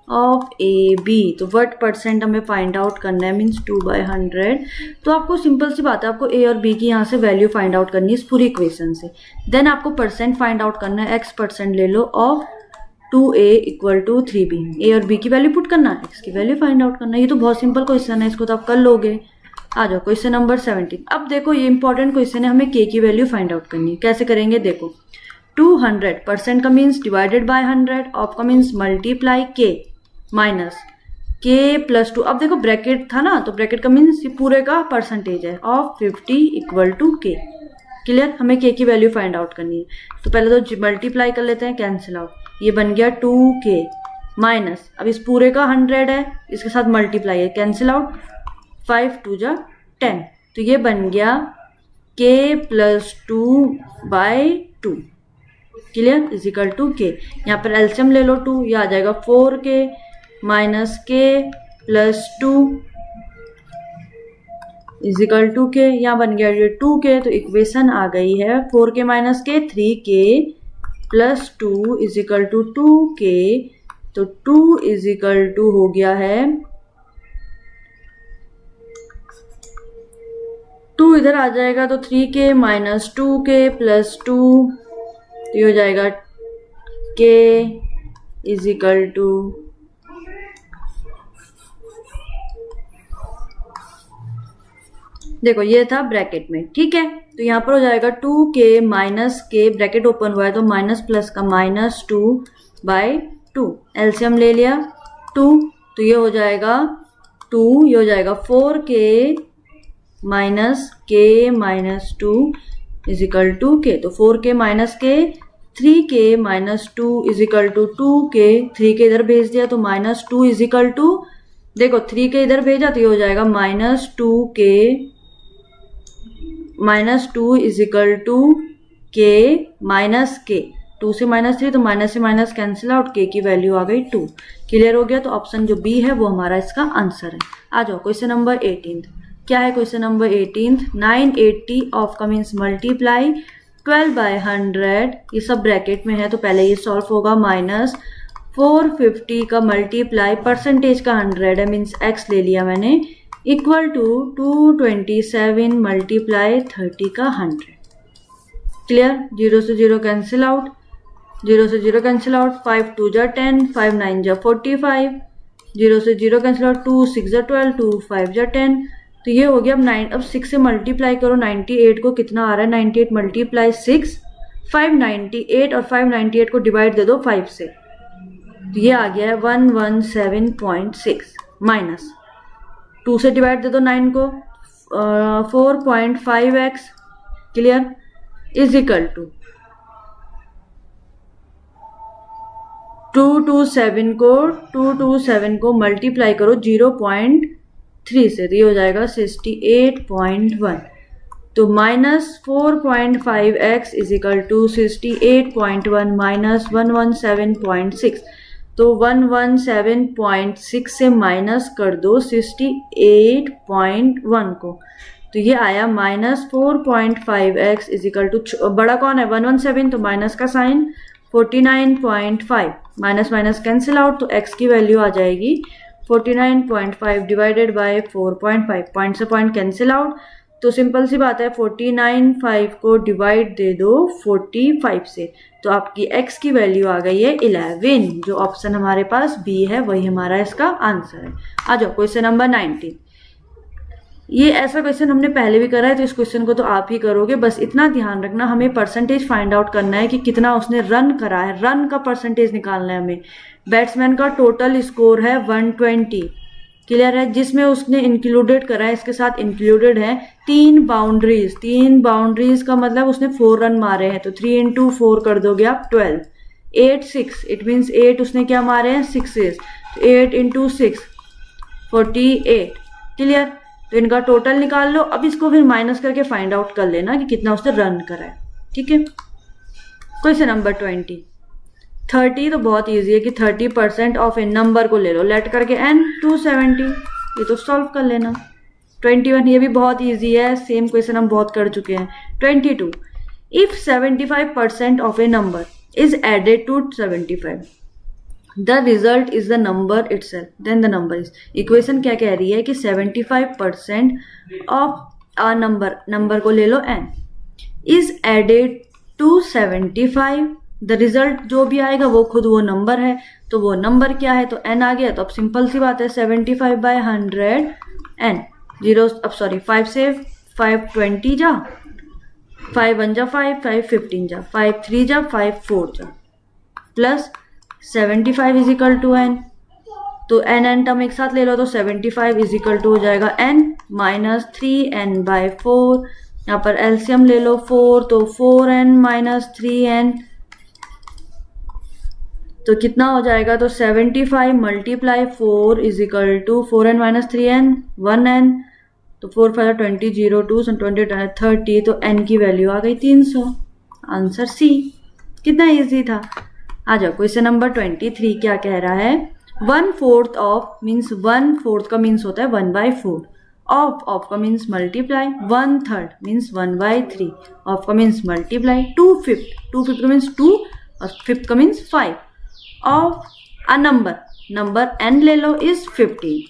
ऑफ ए बी। तो व्हाट परसेंट हमें फाइंड आउट करना है, मीन्स 2/100। तो आपको सिंपल सी बात है, आपको ए और बी की यहाँ से वैल्यू फाइंड आउट करनी है इस पूरी इक्वेशन से। देन आपको परसेंट फाइंड आउट करना है, x% ले लो of 2a equal to 3b। A और बी की वैल्यू पुट करना है, x की वैल्यू फाइंड आउट करना है। ये तो बहुत सिंपल क्वेश्चन है, इसको तो आप कर लोगे। आ जाओ क्वेश्चन नंबर 17। अब देखो ये इंपॉर्टेंट क्वेश्चन है, हमें k की वैल्यू फाइंड आउट करनी है। कैसे करेंगे देखो, 200 परसेंट का मीन्स डिवाइडेड बाय 100, ऑफ का means multiply k minus k plus 2। अब देखो ब्रैकेट था ना, तो ब्रैकेट का मीन्स पूरे का परसेंटेज है, of 50 equal to k। Clear, हमें k की वैल्यू फाइंड आउट करनी है। तो पहले तो मल्टीप्लाई कर लेते हैं, कैंसिल आउट, ये बन गया 2k माइनस, अब इस पूरे का 100 है, इसके साथ मल्टीप्लाई है, कैंसिल आउट, 5 2 जा 10, तो ये बन गया k plus 2/2। Clear, is equal to k। यहाँ पर एलसीएम ले लो 2, ये आ जाएगा 4k minus k plus 2 is equal to k। यहाँ बन गया ये 2k, तो इक्वेशन आ गई है 4k minus k 3k plus 2 is equal to 2k। तो 2 इज इक्वल टू हो गया है 2 इधर आ जाएगा, तो 3k माइनस 2k प्लस 2, तो ये हो जाएगा k इज इक्वल टू, देखो ये था ब्रैकेट में, ठीक है। तो यहाँ पर हो जाएगा 2k minus k, bracket open हुआ है तो माइनस प्लस का माइनस 2/2, एलसीएम ले लिया 2, तो ये हो जाएगा 2, ये हो जाएगा 4k minus k minus 2 is equal to k। तो 4k minus k, 3k minus 2 is equal to 2k, 3k इधर भेज दिया तो माइनस 2 इज इक्वल टू, देखो 3k इधर भेजा तो ये हो जाएगा minus 2k minus 2 is equal to k minus k, 2 से माइनस 3 तो माइनस से माइनस कैंसिल आउट, k की वैल्यू आ गई 2। क्लियर हो गया, तो ऑप्शन जो बी है वो हमारा इसका आंसर है। आ जाओ क्वेश्चन नंबर 18। क्या है क्वेश्चन नंबर 18? 980 ऑफ का मीन्स मल्टीप्लाई 12/100, ये सब ब्रैकेट में है तो पहले ये सॉल्व होगा, माइनस 450 का मल्टीप्लाई परसेंटेज का 100 है, मीन्स x ले लिया मैंने, इक्वल टू 227 मल्टीप्लाई 30 का 100। क्लियर, 0 से 0 कैंसिल आउट, 0 से 0 कैंसिल आउट, 5 2 जा 10, 5 9 जा 45, 0 से 0 कैंसिल आउट, 2 6 जा 12, 2 5 जा 10, तो ये हो गया। अब 6 से मल्टीप्लाई करो 98 को, कितना आ रहा है 98 मल्टीप्लाई 6 598, और 598 को डिवाइड दे दो 5 से, तो ये आ गया है 117.6 माइनस 2 से डिवाइड दे दो 9 को 4.5x, clear, is equal to 227 को मल्टीप्लाई करो 0.3 से, तो ये हो जाएगा 68.1, तो minus 4.5x is equal to 68.1 minus 117.6, तो 117.6 से माइनस कर दो 68.1 को, तो ये आया minus 4.5x is equal to, बड़ा कौन है 117, तो माइनस का sign 49.5, minus minus cancel out, तो x की वैल्यू आ जाएगी 49.5 डिवाइडेड बाय 4.5, पॉइंट से पॉइंट कैंसिल आउट, तो सिंपल सी बात है 49.5 को डिवाइड दे दो 45 से, तो आपकी x की वैल्यू आ गई है 11, जो ऑप्शन हमारे पास बी है वही हमारा इसका आंसर है। आ जाओ क्वेश्चन नंबर 19। ये ऐसा क्वेश्चन हमने पहले भी करा है, तो इस क्वेश्चन को तो आप ही करोगे, बस इतना ध्यान रखना हमें परसेंटेज फाइंड आउट करना है कि कितना उसने रन करा है, रन का परसेंटेज निकालना है हमें। बैट्समैन का टोटल स्कोर है 120, क्लियर है, जिसमें उसने इंक्लूडेड करा है, इसके साथ इंक्लूडेड है 3 बाउंड्रीज, 3 बाउंड्रीज का मतलब उसने 4 रन मारे हैं, तो 3 into 4 कर दोगे आप 12, 8 6, इट मीन्स 8 उसने क्या मारे हैं 6s, तो 8 into 6 48, क्लियर, तो इनका टोटल निकाल लो। अब इसको फिर माइनस करके फाइंड आउट कर लेना कि कितना उसने रन करा है, ठीक है। Question number 20। 30 तो बहुत इजी है कि 30% ऑफ इन नंबर को ले लो, लेट करके n 270, ये तो सॉल्व कर लेना। 21 ये भी बहुत इजी है, सेम क्वेश्चन हम बहुत कर चुके हैं। 22 if 75% of a number is added to 75, the result is the number itself, then the number is, equation क्या कह रही है कि 75% ऑफ अ नंबर को ले लो n is added to 75, the result जो भी आएगा वो खुद वो नंबर है, तो वो नंबर क्या है, तो n आ गया, तो अब सिंपल सी बात है 75/100 n, 5 से 5 20 जा, 5 1 जा 5, 5 15 जा, 5 3 जा, 5 4 जा, plus 75 is equal to n, तो n टर्म एक साथ ले लो, तो 75 इज इक्वल टू हो जाएगा n माइनस 3n/4, यहाँ पर एलसीएम ले लो 4, तो 4n माइनस 3n, तो कितना हो जाएगा, तो 75 multiply 4 is equal to 4n minus 3n 1n, तो 4 5 20 0 2 20 30, तो n की वैल्यू आ गई 300, आंसर सी। कितना इजी था। आ जाओ क्वेश्चन नंबर 23 क्या कह रहा है, 1/4 ऑफ मीन्स 1/4 का मीन्स होता है 1/4, ऑफ का मीन्स मल्टीप्लाई, 1/3 मीन्स 1/3, ऑफ का मीन्स मल्टीप्लाई, 2/5 का मीन्स 2 और 5 का means 5 of a number n ले लो इज 15।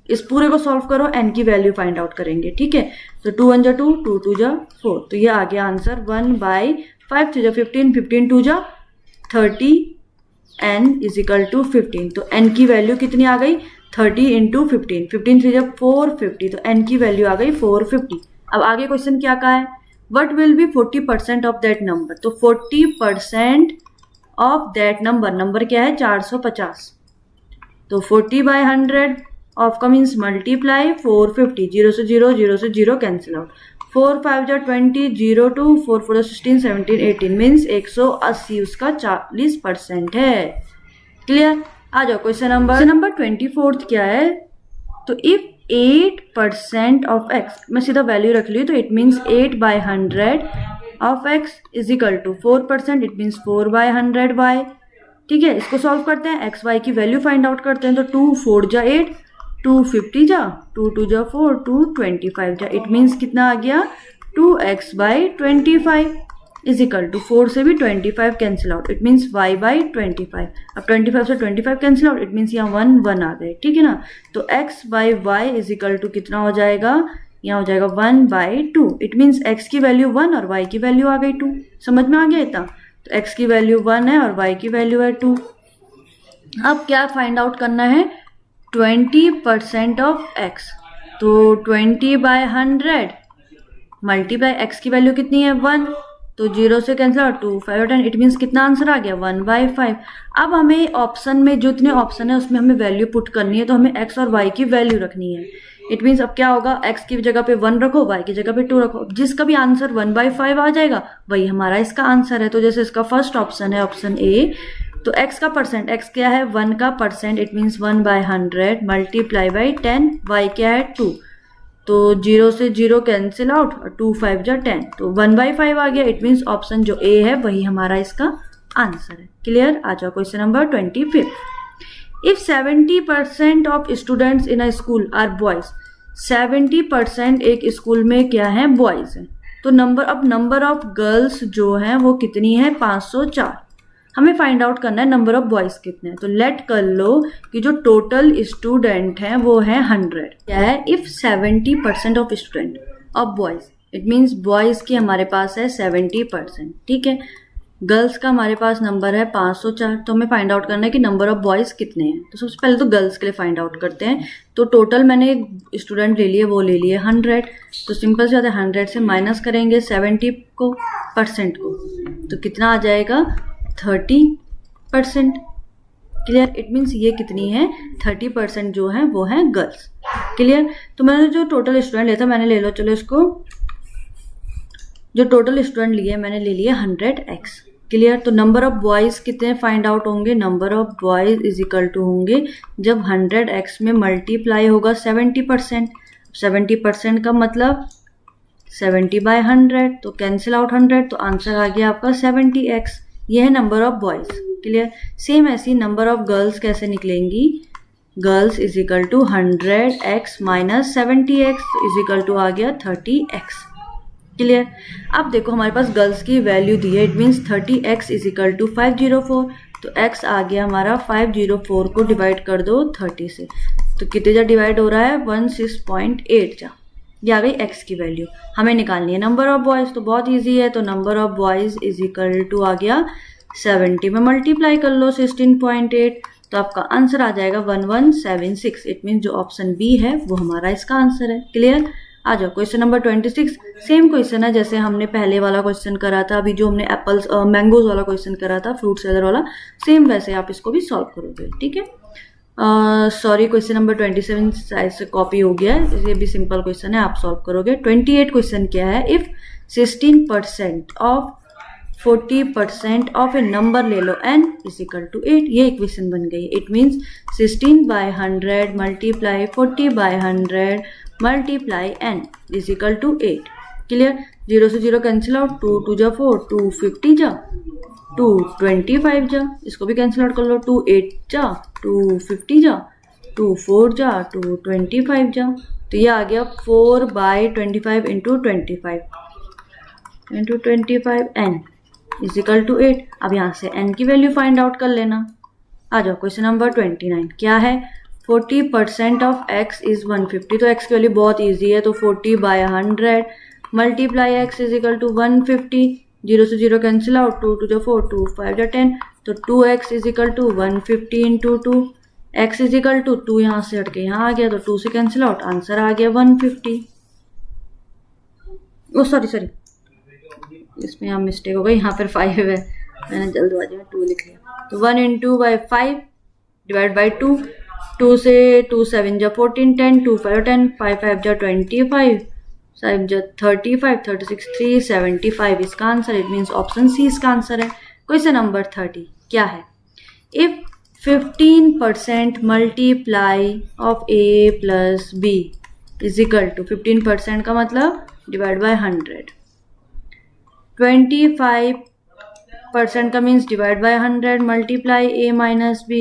इस पूरे को सॉल्व करो, n की वैल्यू फाइंड आउट करेंगे, ठीक है। तो 2 1 जा 2, 2 2 जा 4, तो ये आ गया आंसर 1/5 3 जा 15, 15 2 जा 30 n इज इक्वल टू 15, तो n की वैल्यू कितनी आ गई 30 into 15, 15 3 जा 450, तो n की वैल्यू आ गई 450। अब आगे क्वेश्चन क्या कहा है, what will be 40% of that number, तो 40% ऑफ दैट नंबर क्या है 450, तो 40/100 ऑफ का मीन्स मल्टीप्लाई 450, 0 से 0 कैंसिल आउट, 4 5 जा 20, 0 2 4 4 16 17 18 मीन्स 180 उसका 40% है, क्लियर। आ जाओ क्वेश्चन नंबर 24 क्या है, तो इफ 8% ऑफ x, मैं सीधा वैल्यू रख ली, तो it means 8/100 of x is equal to 4%, it means 4/100y, ठीक है। इसको सॉल्व करते हैं, एक्स वाई की वैल्यू फाइंड आउट करते हैं, तो 2 4 जा 8, 250 जा, 2 2 जा 4, 225 जा, इट मीन्स कितना आ गया 2x/25 इज इक्वल टू 4 से भी 25 cancel out, it means y/25। अब 25 से 25 कैंसिल आउट, इट मीन्स यहाँ 1 1 आ गए, ठीक है ना। तो x/y इज इक्वल टू कितना हो जाएगा, यहाँ हो जाएगा 1/2, इट मीन्स x की वैल्यू 1 और y की वैल्यू आ गई 2, समझ में आ गया इतना। तो x की वैल्यू 1 है और y की वैल्यू है 2। अब क्या फाइंड आउट करना है, 20% ऑफ x, तो 20/100 मल्टीप्लाई x की वैल्यू कितनी है 1, तो 0 से कैंसिल आउट 2 5 और 10, इट मीन्स कितना आंसर आ गया 1/5। अब हमें ऑप्शन में जो इतने ऑप्शन है उसमें हमें वैल्यू पुट करनी है, तो हमें x और y की वैल्यू रखनी है। इट मीन्स अब क्या होगा, x की जगह पे 1 रखो, y की जगह पे 2 रखो, जिसका भी आंसर 1/5 आ जाएगा वही हमारा इसका आंसर है। तो जैसे इसका फर्स्ट ऑप्शन है ऑप्शन ए, तो x का परसेंट, x क्या है 1 का percent, it means 1/100 multiply by 10, y क्या है 2, तो 0 से 0 कैंसिल आउट और 2 5 जा 10, तो 1/5 आ गया। इट मीन्स ऑप्शन जो ए है वही हमारा इसका आंसर है। क्लियर? आ जाओ question number 25। If 70% of students in a school are boys, 70% एक स्कूल में क्या है बॉयज है, तो नंबर ऑफ गर्ल्स जो है वो कितनी है 504। हमें फाइंड आउट करना है नंबर ऑफ बॉयज कितने हैं, तो लेट कर लो कि जो टोटल स्टूडेंट हैं वो है 100। क्या है, if 70% of student of boys, it means boys की हमारे पास है 70%, ठीक है, गर्ल्स का हमारे पास नंबर है 504, तो हमें फाइंड आउट करना है कि नंबर ऑफ बॉयज कितने हैं। तो सबसे पहले तो गर्ल्स के लिए फाइंड आउट करते हैं। तो टोटल मैंने स्टूडेंट ले लिए, वो ले लिए 100, तो सिंपल से 100 से माइनस करेंगे 70 को, परसेंट को, तो कितना आ जाएगा 30%। क्लियर? इट मीन्स ये कितनी है 30% जो है वो है गर्ल्स। क्लियर? तो मैंने जो टोटल स्टूडेंट लिया था, मैंने ले लो, चलो इसको, जो टोटल स्टूडेंट लिए मैंने ले लिए 100x। क्लियर? तो नंबर ऑफ बॉयज कितने फाइंड आउट होंगे, number of boys is equal to होंगे जब 100x में मल्टीप्लाई होगा 70%, 70% का मतलब 70/100, तो कैंसिल आउट 100, तो आंसर आ गया आपका 70x। ये है number of boys. Clear? Same ऐसी नंबर ऑफ गर्ल्स कैसे निकलेंगी, girls is equal to 100x minus 70x is equal to आ गया 30x। क्लियर? अब देखो हमारे पास गर्ल्स की वैल्यू दी है, it means 30x is equal to 504, तो x आ गया हमारा 504 को डिवाइड कर दो 30 से, तो कितने जा डिवाइड हो रहा है 16.8 जा, ये आ गई x की वैल्यू। हमें निकालनी है नंबर ऑफ बॉयज, तो बहुत इजी है, तो number of boys is equal to आ गया 70 में मल्टीप्लाई कर लो 16.8, तो आपका आंसर आ जाएगा 1176। इट मीन जो ऑप्शन बी है वो हमारा इसका आंसर है। क्लियर? आ जाओ क्वेश्चन नंबर 26। सेम क्वेश्चन है जैसे हमने पहले वाला क्वेश्चन करा था, अभी जो हमने एप्पल्स मैंगोज वाला क्वेश्चन करा था, फ्रूट सैलड वाला, सेम वैसे आप इसको भी सॉल्व करोगे। ठीक है? सॉरी, क्वेश्चन नंबर 27 साइड से कॉपी हो गया है, ये भी सिंपल क्वेश्चन है, आप सॉल्व करोगे। 28 क्वेश्चन क्या है, if 16% of 40% of a number ले लो n इज इक्वल टू 8, ये इक्वेशन बन गई। It means 16/100 multiply 40/100 multiply n is equal to 8। Clear? 0 से 0 कैंसिल आउट, 2 2 जा 4, 2 50 जा, 2 25 जा, इसको भी कैंसिल आउट कर लो, 2 8 जा, 2 50 जा, 2 4 जा, 2 25 जा, तो ये आ गया 4/25 into 25 n is equal to 8। अब यहाँ से n की वैल्यू फाइंड आउट कर लेना। आ जाओ क्वेश्चन नंबर 29 क्या है, 40% ऑफ x इज 150, तो x की वैल्यू बहुत ईजी है, तो 40/100 multiply x is equal to 150, 0 से 0 कैंसिल आउट, 2 2 जा 4, 2 5 जा 10, तो 2x is equal to 150 into 2, x is equal to 2 यहाँ से हट के यहाँ आ गया, तो 2 से कैंसिल आउट, आंसर आ गया 150। ओ सॉरी, इसमें यहाँ मिस्टेक हो गई, यहाँ पर 5 है, मैंने जल्दबाजी में 2 लिख लिया, तो 1 इंटू बाई 5 डिवाइड बाई 2, 2 से 2 7 जा 14, 10, 2 5 10, 5 5 जा 25, 5 जा 35, 36 3 75 इसका answer. It means option C इसका आंसर है। क्वेश्चन नंबर 30 क्या है, if 15% multiply of a plus b is equal to 15% का मतलब डिवाइड बाय 100, 25% का means divide by 100 multiply a minus b,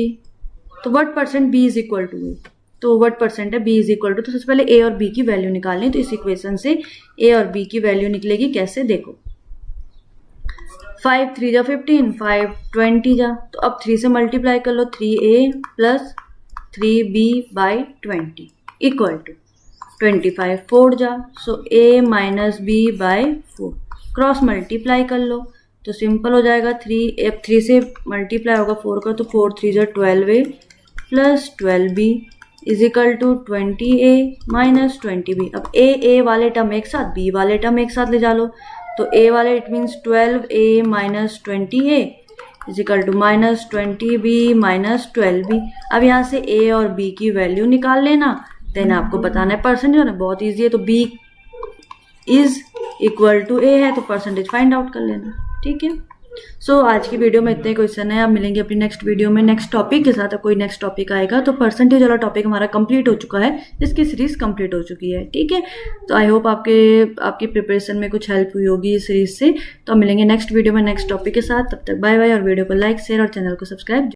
तो what percent b is equal to a, तो व्हाट परसेंट है b इज इक्वल टू, तो सबसे पहले a और b की वैल्यू निकालनी, तो इस इक्वेशन से a और b की वैल्यू निकलेगी कैसे, देखो 5 3 जा 15, 5 20 जा, तो अब 3 से मल्टीप्लाई कर लो, 3a plus 3b by 20 equal to 25 4 जा, so a minus b by 4, cross multiply कर लो तो सिंपल हो जाएगा, 3 से मल्टीप्लाई होगा 4 का, तो 4 3 जा 12a plus 12b is equal to 20a minus 20b। अब ए वाले टर्म एक साथ, बी वाले टर्म एक साथ ले जा लो, तो ए वाले it means 12a minus 20a is equal to minus 20b minus 12b। अब यहाँ से a और b की वैल्यू निकाल लेना, देन आपको बताना है परसेंटेज होना, बहुत ईजी है। तो b is equal to a है तो परसेंटेज फाइंड आउट कर लेना, ठीक है। सो आज की वीडियो में इतने क्वेश्चन है। अब मिलेंगे अपनी नेक्स्ट वीडियो में नेक्स्ट टॉपिक के साथ। अब कोई नेक्स्ट टॉपिक आएगा तो परसेंटेज वाला टॉपिक हमारा कंप्लीट हो चुका है, इसकी सीरीज कंप्लीट हो चुकी है, ठीक है। तो आई होप आपकी प्रिपरेशन में कुछ हेल्प हुई होगी इस सीरीज से। तो मिलेंगे नेक्स्ट वीडियो में नेक्स्ट टॉपिक के साथ। तब तक बाय बाय, और वीडियो को लाइक शेयर और चैनल को सब्सक्राइब